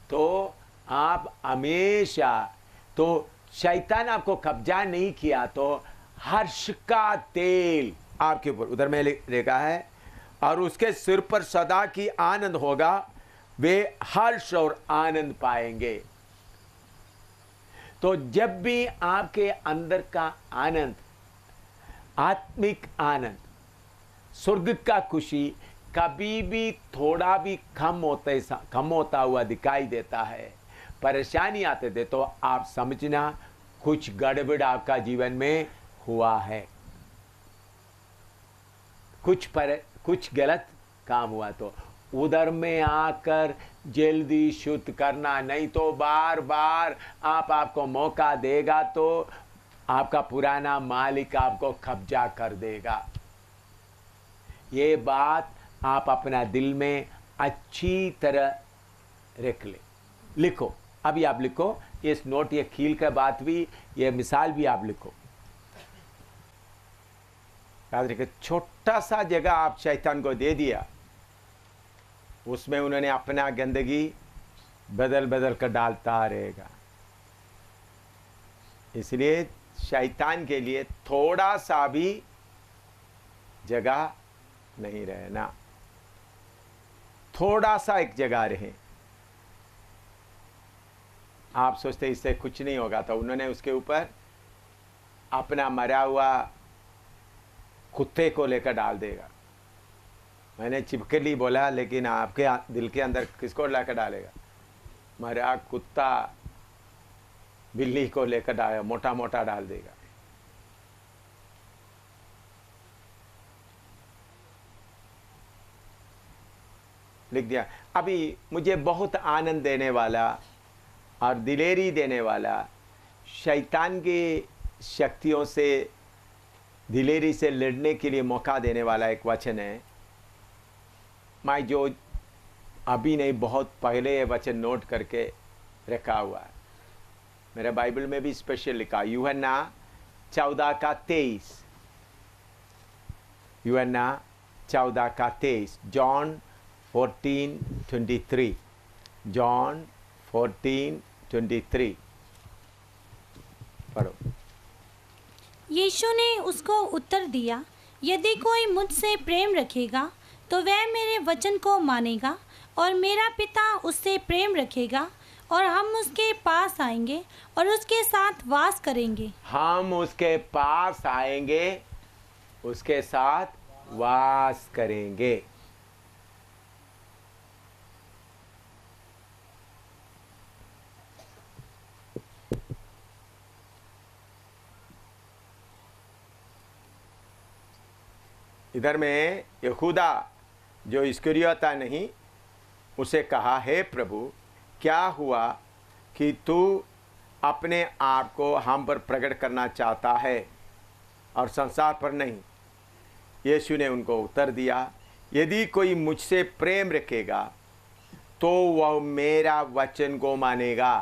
तो आप हमेशा, तो शैतान आपको कब्जा नहीं किया तो हर्ष का तेल आपके ऊपर, उधर में लिखा है, और उसके सिर पर सदा की आनंद होगा, वे हर्ष और आनंद पाएंगे। तो जब भी आपके अंदर का आनंद, आत्मिक आनंद, स्वर्ग का खुशी कभी भी थोड़ा भी कम होता हुआ दिखाई देता है, परेशानी आते थे, तो आप समझना कुछ गड़बड़ आपका जीवन में हुआ है, कुछ गलत काम हुआ। तो उधर में आकर जल्दी शुद्ध करना, नहीं तो बार बार आपको मौका देगा तो आपका पुराना मालिक आपको कब्जा कर देगा। ये बात आप अपना दिल में अच्छी तरह रख ले, लिखो। अभी आप लिखो इस नोट, ये कील का बात भी, ये मिसाल भी आप लिखो। याद रखिए, छोटा सा जगह आप शैतान को दे दिया, उसमें उन्होंने अपना गंदगी बदल बदल कर डालता रहेगा। इसलिए शैतान के लिए थोड़ा सा भी जगह नहीं रहना, थोड़ा सा एक जगह रहे। आप सोचते इससे कुछ नहीं होगा, तो उन्होंने उसके ऊपर अपना मरा हुआ कुत्ते को लेकर डाल देगा। मैंने छिपकली बोला, लेकिन आपके दिल के अंदर किसको लेकर डालेगा, मरा कुत्ता, बिल्ली को लेकर डालेगा, मोटा मोटा डाल देगा। लिख दिया। अभी मुझे बहुत आनंद देने वाला और दिलेरी देने वाला, शैतान की शक्तियों से दिलेरी से लड़ने के लिए मौका देने वाला एक वचन है। मैं जो अभी नहीं, बहुत पहले ये वचन नोट करके रखा हुआ है, मेरे बाइबल में भी स्पेशल लिखा, यूहन्ना 14:23, यूहन्ना 14:23, जॉन 14:23, जॉन 14:23 पढ़ो। यीशु ने उसको उत्तर दिया, यदि कोई मुझसे प्रेम रखेगा तो वह मेरे वचन को मानेगा, और मेरा पिता उससे प्रेम रखेगा, और हम उसके पास आएंगे और उसके साथ वास करेंगे। हम उसके पास आएंगे, उसके साथ वास करेंगे। इधर में यहूदा जो इस्करियोता नहीं, उसे कहा, हे प्रभु, क्या हुआ कि तू अपने आप को हम पर प्रकट करना चाहता है और संसार पर नहीं? यीशु ने उनको उत्तर दिया, यदि कोई मुझसे प्रेम रखेगा तो वह मेरा वचन को मानेगा।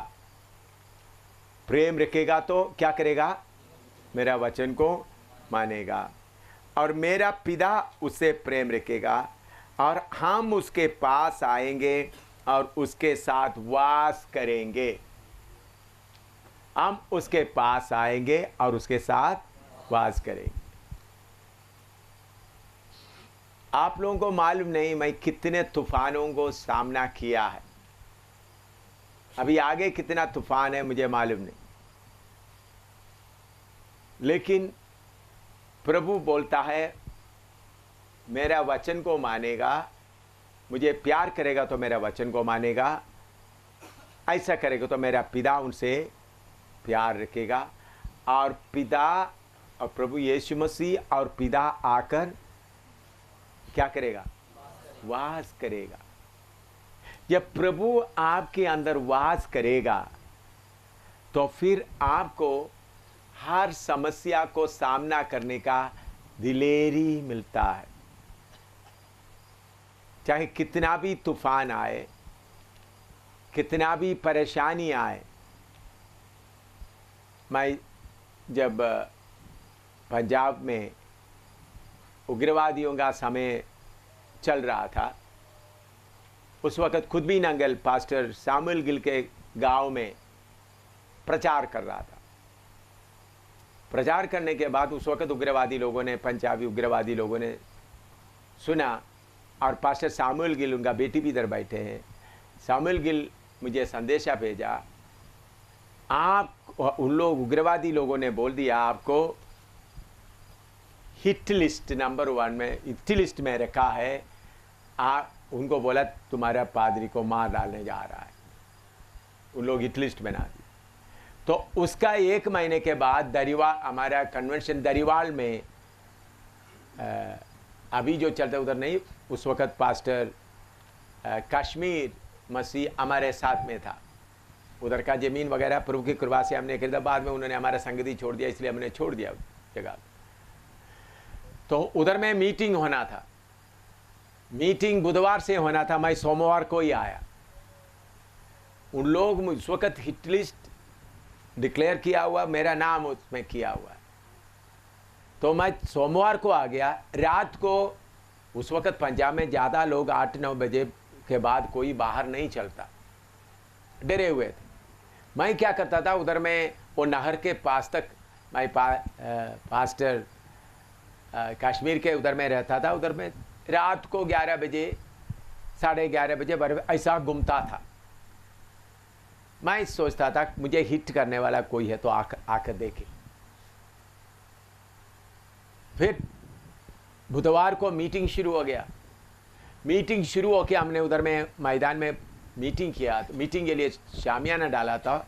प्रेम रखेगा तो क्या करेगा? मेरा वचन को मानेगा, और मेरा पिता उससे प्रेम रखेगा, और हम उसके पास आएंगे और उसके साथ वास करेंगे। हम उसके पास आएंगे और उसके साथ वास करेंगे। आप लोगों को मालूम नहीं मैं कितने तूफानों को सामना किया है, अभी आगे कितना तूफान है मुझे मालूम नहीं, लेकिन प्रभु बोलता है मेरा वचन को मानेगा, मुझे प्यार करेगा तो मेरा वचन को मानेगा, ऐसा करेगा तो मेरा पिता उनसे प्यार रखेगा, और पिता और प्रभु यीशु मसीह और पिता आकर क्या करेगा? वास करेगा। जब प्रभु आपके अंदर वास करेगा तो फिर आपको हर समस्या को सामना करने का दिलेरी मिलता है। चाहे कितना भी तूफान आए, कितना भी परेशानी आए। मैं जब पंजाब में उग्रवादियों का समय चल रहा था, उस वक़्त खुद भी नंगल पास्टर सामुएल गिल के गांव में प्रचार कर रहा था। प्रचार करने के बाद उस वक़्त उग्रवादी लोगों ने, पंजाबी उग्रवादी लोगों ने सुना, और पास्टर सामुएल गिल, उनका बेटी भी इधर बैठे हैं, सामुएल गिल मुझे संदेशा भेजा, आप उन लोग उग्रवादी लोगों ने बोल दिया आपको हिट लिस्ट नंबर 1 में, हिट लिस्ट में रखा है। उनको बोला तुम्हारा पादरी को मार डालने जा रहा है, उन लोग हिट लिस्ट बना दी। तो उसका 1 महीने के बाद दरिवाल, हमारा कन्वेंशन दरिवाल में अभी जो चलता उधर नहीं, उस वक़्त पास्टर कश्मीर मसीह हमारे साथ में था। उधर का ज़मीन वगैरह प्रभु की कृपा से हमने खरीदा, बाद में उन्होंने हमारा संगति छोड़ दिया, इसलिए हमने छोड़ दिया जगह। तो उधर में मीटिंग होना था, मीटिंग बुधवार से होना था, मैं सोमवार को ही आया। उन लोग उस वक़्त हिट लिस्ट डिक्लेयर किया हुआ, मेरा नाम उसमें किया हुआ है। तो मैं सोमवार को आ गया। रात को उस वक़्त पंजाब में ज़्यादा लोग 8-9 बजे के बाद कोई बाहर नहीं चलता, डरे हुए थे। मैं क्या करता था, उधर में वो नहर के पास तक, मैं पास्टर कश्मीर के उधर में रहता था, उधर में रात को 11 बजे 11:30 बजे ऐसा घूमता था। मैं सोचता था मुझे हिट करने वाला कोई है तो आकर देखे। फिर बुधवार को मीटिंग शुरू हो गया। मीटिंग शुरू होकर हमने उधर में मैदान में मीटिंग किया। तो मीटिंग के लिए शामियाना डाला था।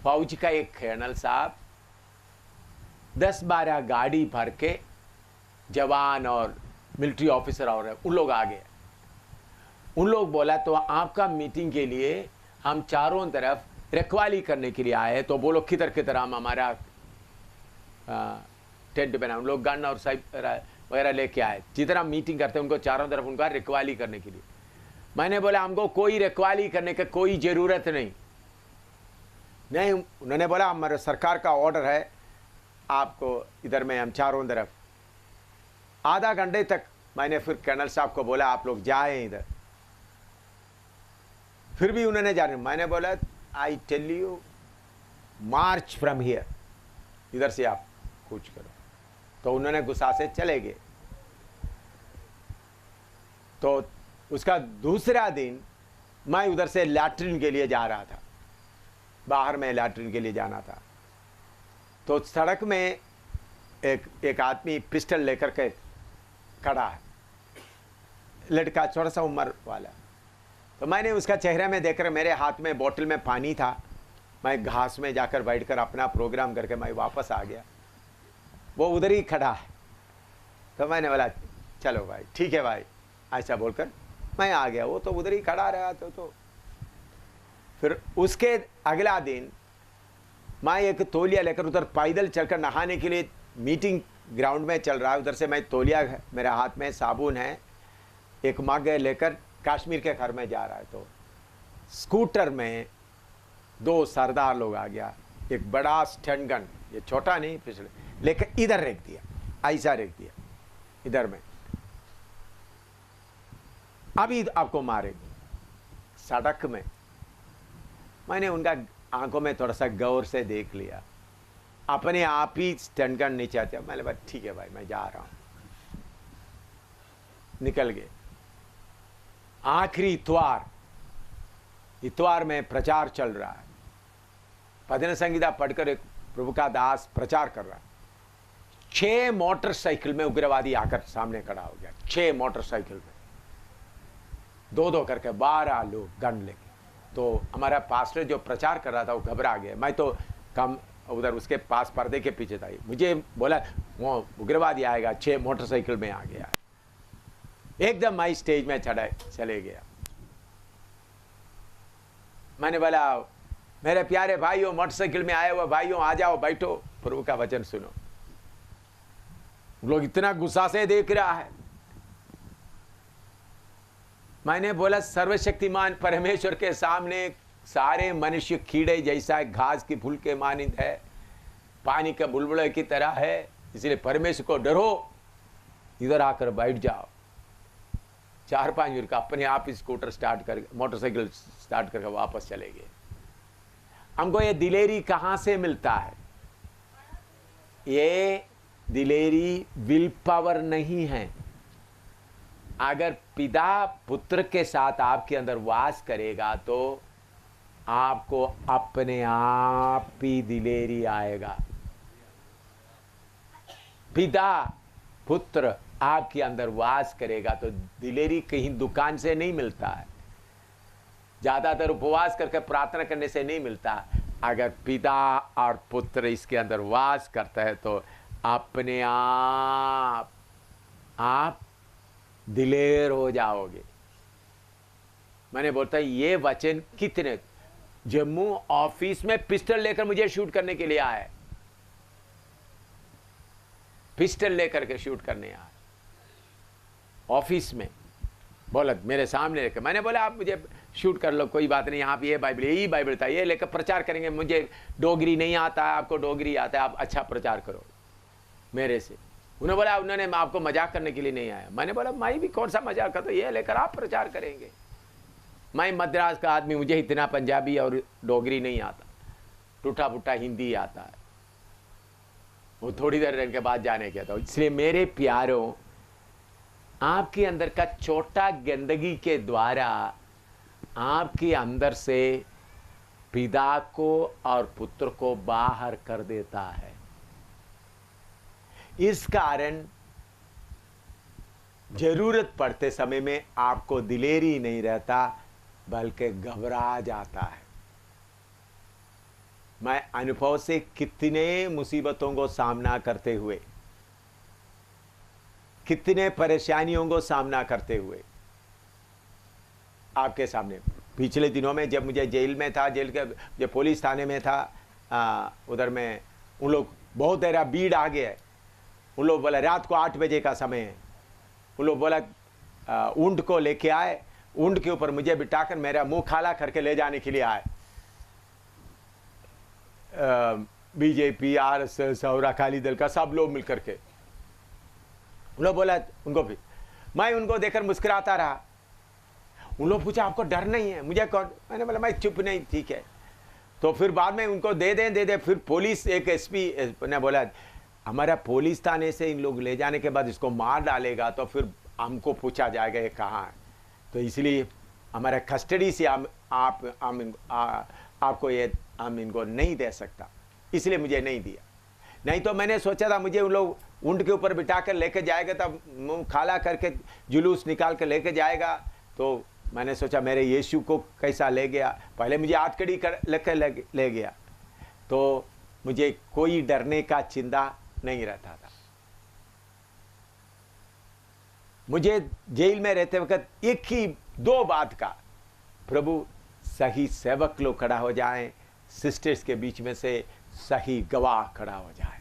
फौज का एक कर्नल साहब 10-12 गाड़ी भर के जवान और मिलिट्री ऑफिसर और उन लोग आ गए। उन लोग बोला तो आपका मीटिंग के लिए हम चारों तरफ रखवाली करने के लिए आए। तो बोलो किधर किधर हम हमारा टेंट बना, उन लोग गन और साइब वगैरह लेके आए, जितना मीटिंग करते उनको चारों तरफ उनका रखवाली करने के लिए। मैंने बोला हमको कोई रखवाली करने की कोई ज़रूरत नहीं। उन्होंने बोला हमारे सरकार का ऑर्डर है आपको इधर में हम चारों तरफ। आधा घंटे तक मैंने फिर कर्नल साहब को बोला आप लोग जाएं इधर, फिर भी उन्होंने जाने। मैंने बोला I tell you march from here, इधर से आप कुछ करो। तो उन्होंने गुस्सा से चले गए। तो उसका दूसरा दिन मैं उधर से लैट्रिन के लिए जा रहा था, बाहर में लैट्रिन के लिए जाना था। तो सड़क में एक आदमी पिस्टल लेकर के खड़ा है, लड़का छोटा सा उम्र वाला। तो मैंने उसका चेहरे में देखकर, मेरे हाथ में बोतल में पानी था, मैं घास में जाकर बैठकर अपना प्रोग्राम करके मैं वापस आ गया। वो उधर ही खड़ा है। तो मैंने बोला चलो भाई ठीक है भाई, ऐसा बोलकर मैं आ गया। वो तो उधर ही खड़ा रहा। तो फिर उसके अगला दिन मैं एक तौलिया लेकर उधर पैदल चलकर नहाने के लिए मीटिंग ग्राउंड में चल रहा है। उधर से मैं तौलिया, मेरे हाथ में साबुन है, एक मग लेकर कश्मीर के घर में जा रहा है। तो स्कूटर में 2 सरदार लोग आ गया, एक बड़ा स्टन गन, ये छोटा नहीं पिछले, लेकर इधर रख दिया, ऐसा रख दिया इधर में, अभी आपको मारेंगे। सड़क में मैंने उनका आंखों में थोड़ा सा गौर से देख लिया, अपने आप ही स्टन गन नीचे आते। मैंने बोला ठीक है भाई मैं जा रहा हूं। निकल गए। आखिरी इतवार में प्रचार चल रहा है, भजन संगीता पढ़कर एक प्रभु का दास प्रचार कर रहा है। 6 मोटरसाइकिल में उग्रवादी आकर सामने खड़ा हो गया। 6 मोटरसाइकिल में 2-2 करके 12 लोग गन लेके। तो हमारा पास्टर जो प्रचार कर रहा था वो घबरा गया। मैं तो कम उधर उसके पास पर्दे के पीछे था। मुझे बोला वो उग्रवादी आएगा, 6 मोटरसाइकिल में आ गया। एकदम मैं स्टेज में चले गया। मैंने बोला मेरे प्यारे भाइयों, मोटरसाइकिल में आए हुए भाइयों, आ जाओ बैठो, प्रभु का वचन सुनो। लोग इतना गुस्सा से देख रहा है। मैंने बोला सर्वशक्तिमान परमेश्वर के सामने सारे मनुष्य कीड़े जैसा है, घास की फूल के मानिंद है, पानी के बुलबुले की तरह है, इसलिए परमेश्वर को डरो, इधर आकर बैठ जाओ। 4-5 मिनट का अपने आप स्कूटर स्टार्ट कर, मोटरसाइकिल स्टार्ट करके वापस चले गए। हमको ये दिलेरी कहां से मिलता है? ये दिलेरी विल पावर नहीं है। अगर पिता पुत्र के साथ आपके अंदर वास करेगा तो आपको अपने आप ही दिलेरी आएगा। पिता पुत्र आपके अंदर वास करेगा तो दिलेरी कहीं दुकान से नहीं मिलता है, ज्यादातर उपवास करके प्रार्थना करने से नहीं मिलता। अगर पिता और पुत्र इसके अंदर वास करता है तो अपने आप दिलेर हो जाओगे। मैंने बोलता ये वचन कितने, जम्मू ऑफिस में पिस्टल लेकर मुझे शूट करने के लिए आए, पिस्टल लेकर के शूट करने आए ऑफिस में। बोला मेरे सामने लेकर, मैंने बोला आप मुझे शूट कर लो, कोई बात नहीं, यहाँ पे ये बाइबल, यही बाइबल था, ये लेकर प्रचार करेंगे। मुझे डोगरी नहीं आता है, आपको डोगरी आता है, आप अच्छा प्रचार करो मेरे से। उन्होंने बोला उन्होंने आपको मजाक करने के लिए नहीं आया। मैंने बोला मैं भी कौन सा मजाक करता, ये लेकर आप प्रचार करेंगे। मैं मद्रास का आदमी, मुझे इतना पंजाबी और डोगरी नहीं आता, टूटा फूटा हिंदी आता है। वो थोड़ी देर के बाद जाने के था। इसलिए मेरे प्यारों, आपके अंदर का छोटा गंदगी के द्वारा आपके अंदर से पिता को और पुत्र को बाहर कर देता है। इस कारण जरूरत पड़ते समय में आपको दिलेरी नहीं रहता, बल्कि घबरा जाता है। मैं अनुभव से कितने मुसीबतों को सामना करते हुए, कितने परेशानियों को सामना करते हुए आपके सामने, पिछले दिनों में जब मुझे जेल में था, जेल के जब पुलिस थाने में था, उधर में उन लोग बहुत देर भीड़ आ गया, उन लोग बोला रात को 8 बजे का समय है। उन लोग बोला ऊंट को लेके आए, ऊंट के ऊपर मुझे बिठाकर मेरा मुंह खाला करके ले जाने के लिए आए। बीजेपी, आरएसएस और अकाली दल का सब लोग मिलकर के। उन लोग बोला उनको भी, मैं उनको देखकर मुस्कुराता रहा। उन लोग पूछा आपको डर नहीं है? मुझे कौन? मैंने बोला मैं चुप नहीं, ठीक है। तो फिर बाद में उनको दे दे। फिर पुलिस, एक एसपी ने बोला हमारा पुलिस थाने से इन लोग ले जाने के बाद इसको मार डालेगा तो फिर हमको पूछा जाएगा ये कहाँ है, तो इसलिए हमारा कस्टडी से आपको ये हम इनको नहीं दे सकता, इसलिए मुझे नहीं दिया। नहीं तो मैंने सोचा था मुझे उन लोग ऊंट के ऊपर बिठा कर लेके जाएगा, तब मुंह खाला करके जुलूस निकाल कर लेके जाएगा। तो मैंने सोचा मेरे यीशु को कैसा ले गया, पहले मुझे हथकड़ी कर लेकर ले गया, तो मुझे कोई डरने का चिंता नहीं रहता था। मुझे जेल में रहते वक्त एक ही 2 बात का, प्रभु सही सेवक लोग खड़ा हो जाएं, सिस्टर्स के बीच में से सही गवाह खड़ा हो जाए।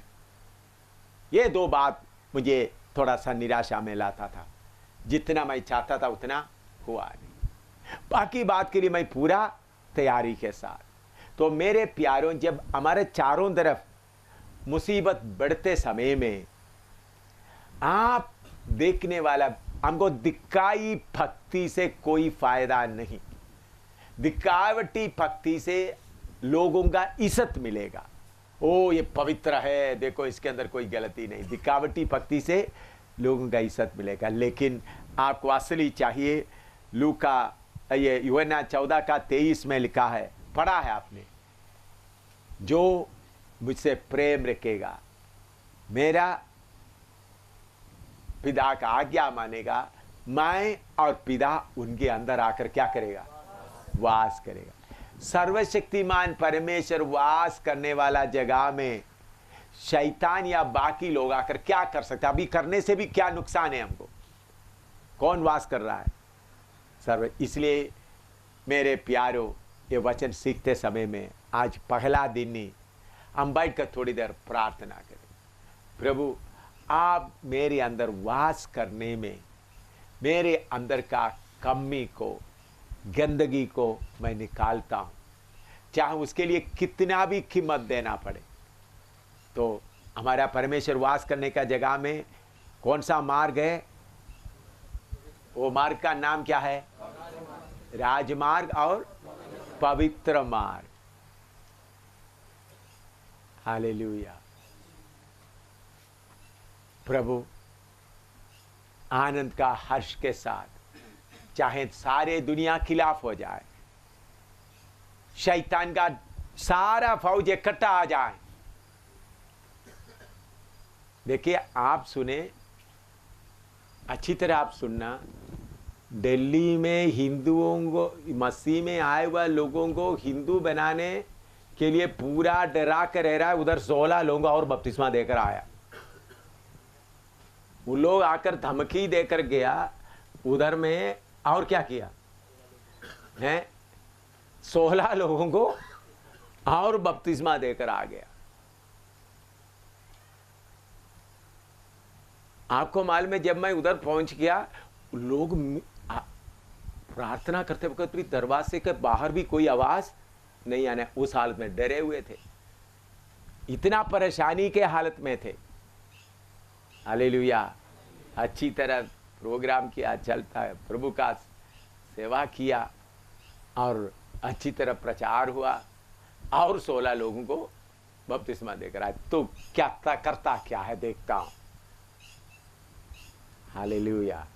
ये 2 बात मुझे थोड़ा सा निराशा में लाता था। जितना मैं चाहता था उतना हुआ नहीं। बाकी बात के लिए मैं पूरा तैयारी के साथ। तो मेरे प्यारों, जब हमारे चारों तरफ मुसीबत बढ़ते समय में आप देखने वाला, हमको दिखाई भक्ति से कोई फायदा नहीं। दिखावटी भक्ति से लोगों का इज्जत मिलेगा, ओ ये पवित्र है, देखो इसके अंदर कोई गलती नहीं। दिखावटी भक्ति से लोगों का इज्जत मिलेगा, लेकिन आपको असली चाहिए। लूका ये यूहन्ना 14:23 में लिखा है, पढ़ा है आपने, जो मुझसे प्रेम रखेगा, मेरा पिता का आज्ञा मानेगा, मैं और पिता उनके अंदर आकर क्या करेगा? वास करेगा। सर्वशक्तिमान परमेश्वर वास करने वाला जगह में शैतान या बाकी लोग आकर क्या कर सकते? अभी करने से भी क्या नुकसान है हमको? कौन वास कर रहा है? सर्व। इसलिए मेरे प्यारों, ये वचन सीखते समय में आज पहला दिन ही हम बैठ कर थोड़ी देर प्रार्थना करें। प्रभु, आप मेरे अंदर वास करने में मेरे अंदर का कमी को, गंदगी को मैं निकालता हूँ, चाहे उसके लिए कितना भी कीमत देना पड़े। तो हमारा परमेश्वर वास करने का जगह में कौन सा मार्ग है? वो मार्ग का नाम क्या है? राजमार्ग और पवित्र मार्ग। हालेलुया। प्रभु आनंद का हर्ष के साथ, चाहे सारे दुनिया खिलाफ हो जाए, शैतान का सारा फौज इकट्ठा आ जाए। देखिए, आप सुने, अच्छी तरह आप सुनना, दिल्ली में हिंदुओं को, मसीह में आए हुए लोगों को हिंदू बनाने के लिए पूरा डरा कर रह रहा है। उधर 16 लोगों और बपतिस्मा देकर आया। वो लोग आकर धमकी देकर गया उधर में, और क्या किया है? 16 लोगों को और बपतिस्मा देकर आ गया। आपको मालूम है, जब मैं उधर पहुंच गया, लोग प्रार्थना करते वक्त भी दरवाजे के बाहर भी कोई आवाज नहीं आने। उस हालत में डरे हुए थे, इतना परेशानी के हालत में थे। हालेलुया। अच्छी तरह प्रोग्राम किया, चलता है, प्रभु का सेवा किया और अच्छी तरह प्रचार हुआ और 16 लोगों को बपतिस्मा देकर आए। तो क्या करता क्या है देखता हूं। हालेलुया।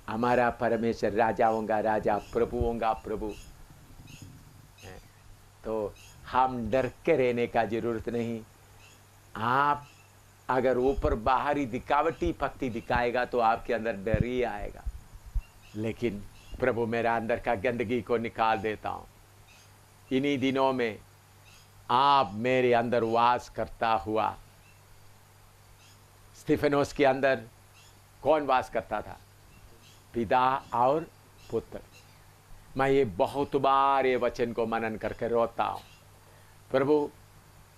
हमारा परमेश्वर राजाओं का राजा, प्रभुओं का प्रभु। तो हम डर के रहने का जरूरत नहीं। आप अगर ऊपर बाहरी दिखावटी भक्ति दिखाएगा तो आपके अंदर डर ही आएगा। लेकिन प्रभु मेरा अंदर का गंदगी को निकाल देता हूँ। इन्हीं दिनों में आप मेरे अंदर वास करता हुआ। स्तिफनोस के अंदर कौन वास करता था? पिता और पुत्र। मैं ये बहुत बार ये वचन को मनन करके रोता हूँ। प्रभु,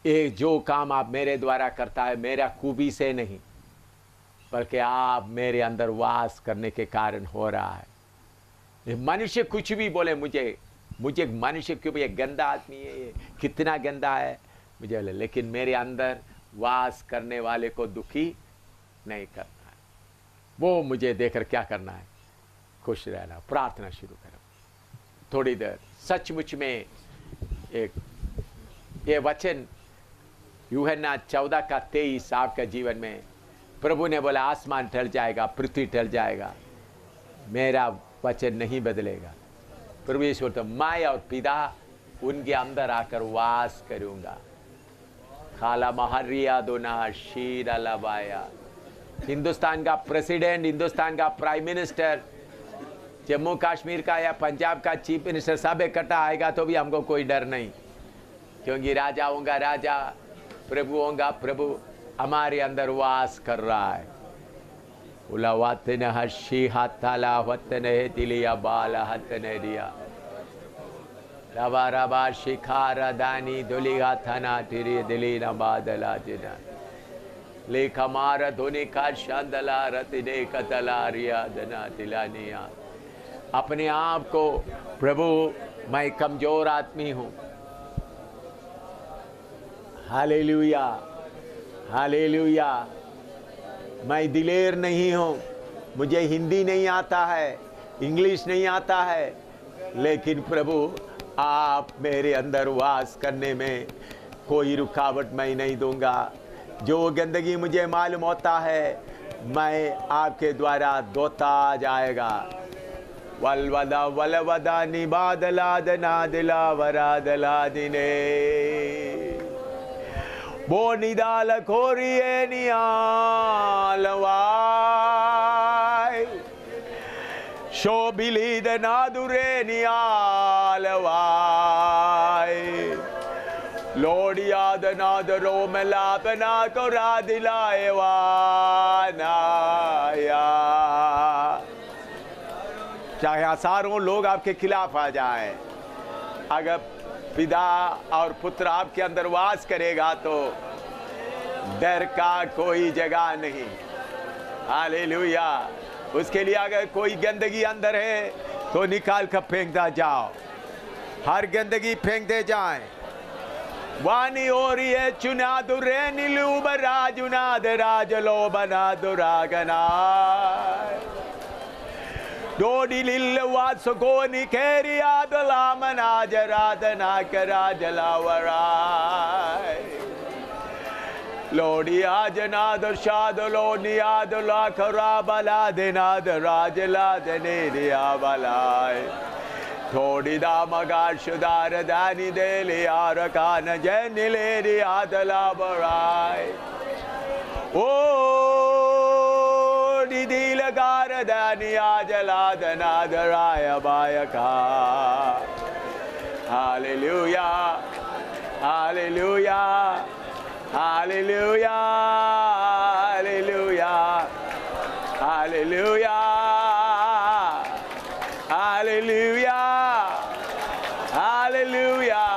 ये जो काम आप मेरे द्वारा करता है, मेरा खूबी से नहीं, बल्कि आप मेरे अंदर वास करने के कारण हो रहा है। ये मनुष्य कुछ भी बोले, मुझे मनुष्य क्यों, ये गंदा आदमी है, ये कितना गंदा है मुझे बोले, लेकिन मेरे अंदर वास करने वाले को दुखी नहीं करना है। वो मुझे देखकर क्या करना है, खुश रहना। प्रार्थना शुरू करो थोड़ी देर। सचमुच में एक ये वचन यूहन्ना 14:23 आपका जीवन में प्रभु ने बोला आसमान टल जाएगा, पृथ्वी टल जाएगा, मेरा वचन नहीं बदलेगा। प्रभु यीशु तो मैं और पिता उनके अंदर आकर वास करूंगा। खाला महरिया दोना शीरा लबाया। हिंदुस्तान का प्रेसिडेंट, हिंदुस्तान का प्राइम मिनिस्टर, जम्मू कश्मीर का या पंजाब का चीफ मिनिस्टर सब इकट्ठा आएगा तो भी हमको कोई डर नहीं, क्योंकि राजा होगा राजा, प्रभु होगा प्रभु हमारे अंदर वास कर रहा है। उला वतन हशी हाथाला वतन है दिलिया बाला हतन दिया रबा रबा शिखारा दानी दुलिया थना तिरी दिली न बादला जिना लेखा मारा धोनी का शांदला रतिने कतला रिया दना दिलानिया। अपने आप को प्रभु मैं कमजोर आदमी हूँ, हालेलुया हालेलुया, मैं दिलेर नहीं हूँ, मुझे हिंदी नहीं आता है, इंग्लिश नहीं आता है, लेकिन प्रभु आप मेरे अंदर वास करने में कोई रुकावट मैं नहीं दूंगा। जो गंदगी मुझे मालूम होता है मैं आपके द्वारा धोता जाएगा। वलवदा वलवदा निबादला दना दिला वरादला दिने वो निदाल खोरिए नियालवाय शोभिली दनादुरे नियालवाय लोडिया दनादरो मलापना को रादिलाए वानाया। चाहे हजारों लोग आपके खिलाफ आ जाएं, अगर पिता और पुत्र आपके अंदर वास करेगा तो डर का कोई जगह नहीं। हालेलुया। उसके लिए अगर कोई गंदगी अंदर है तो निकाल कर फेंकता जाओ, हर गंदगी फेंकते जाएं। वानी ओरी है चुना दुरे नीलू बराजुना दराजलो बना दुरागना डोडी लिल्लवा सगोनी केरिया दलामना जरादना करा जलावराय लोडिया जना दर्शाद लोनिया दला खरा बला देना दराजला दने दिया बलाय थोड़ी दामगार शुदार दानी दे लिया रकान जनिले दिया दला बराय ओ दिल गार दानिया जला दना दराय बायका। Hallelujah hallelujah hallelujah hallelujah hallelujah hallelujah hallelujah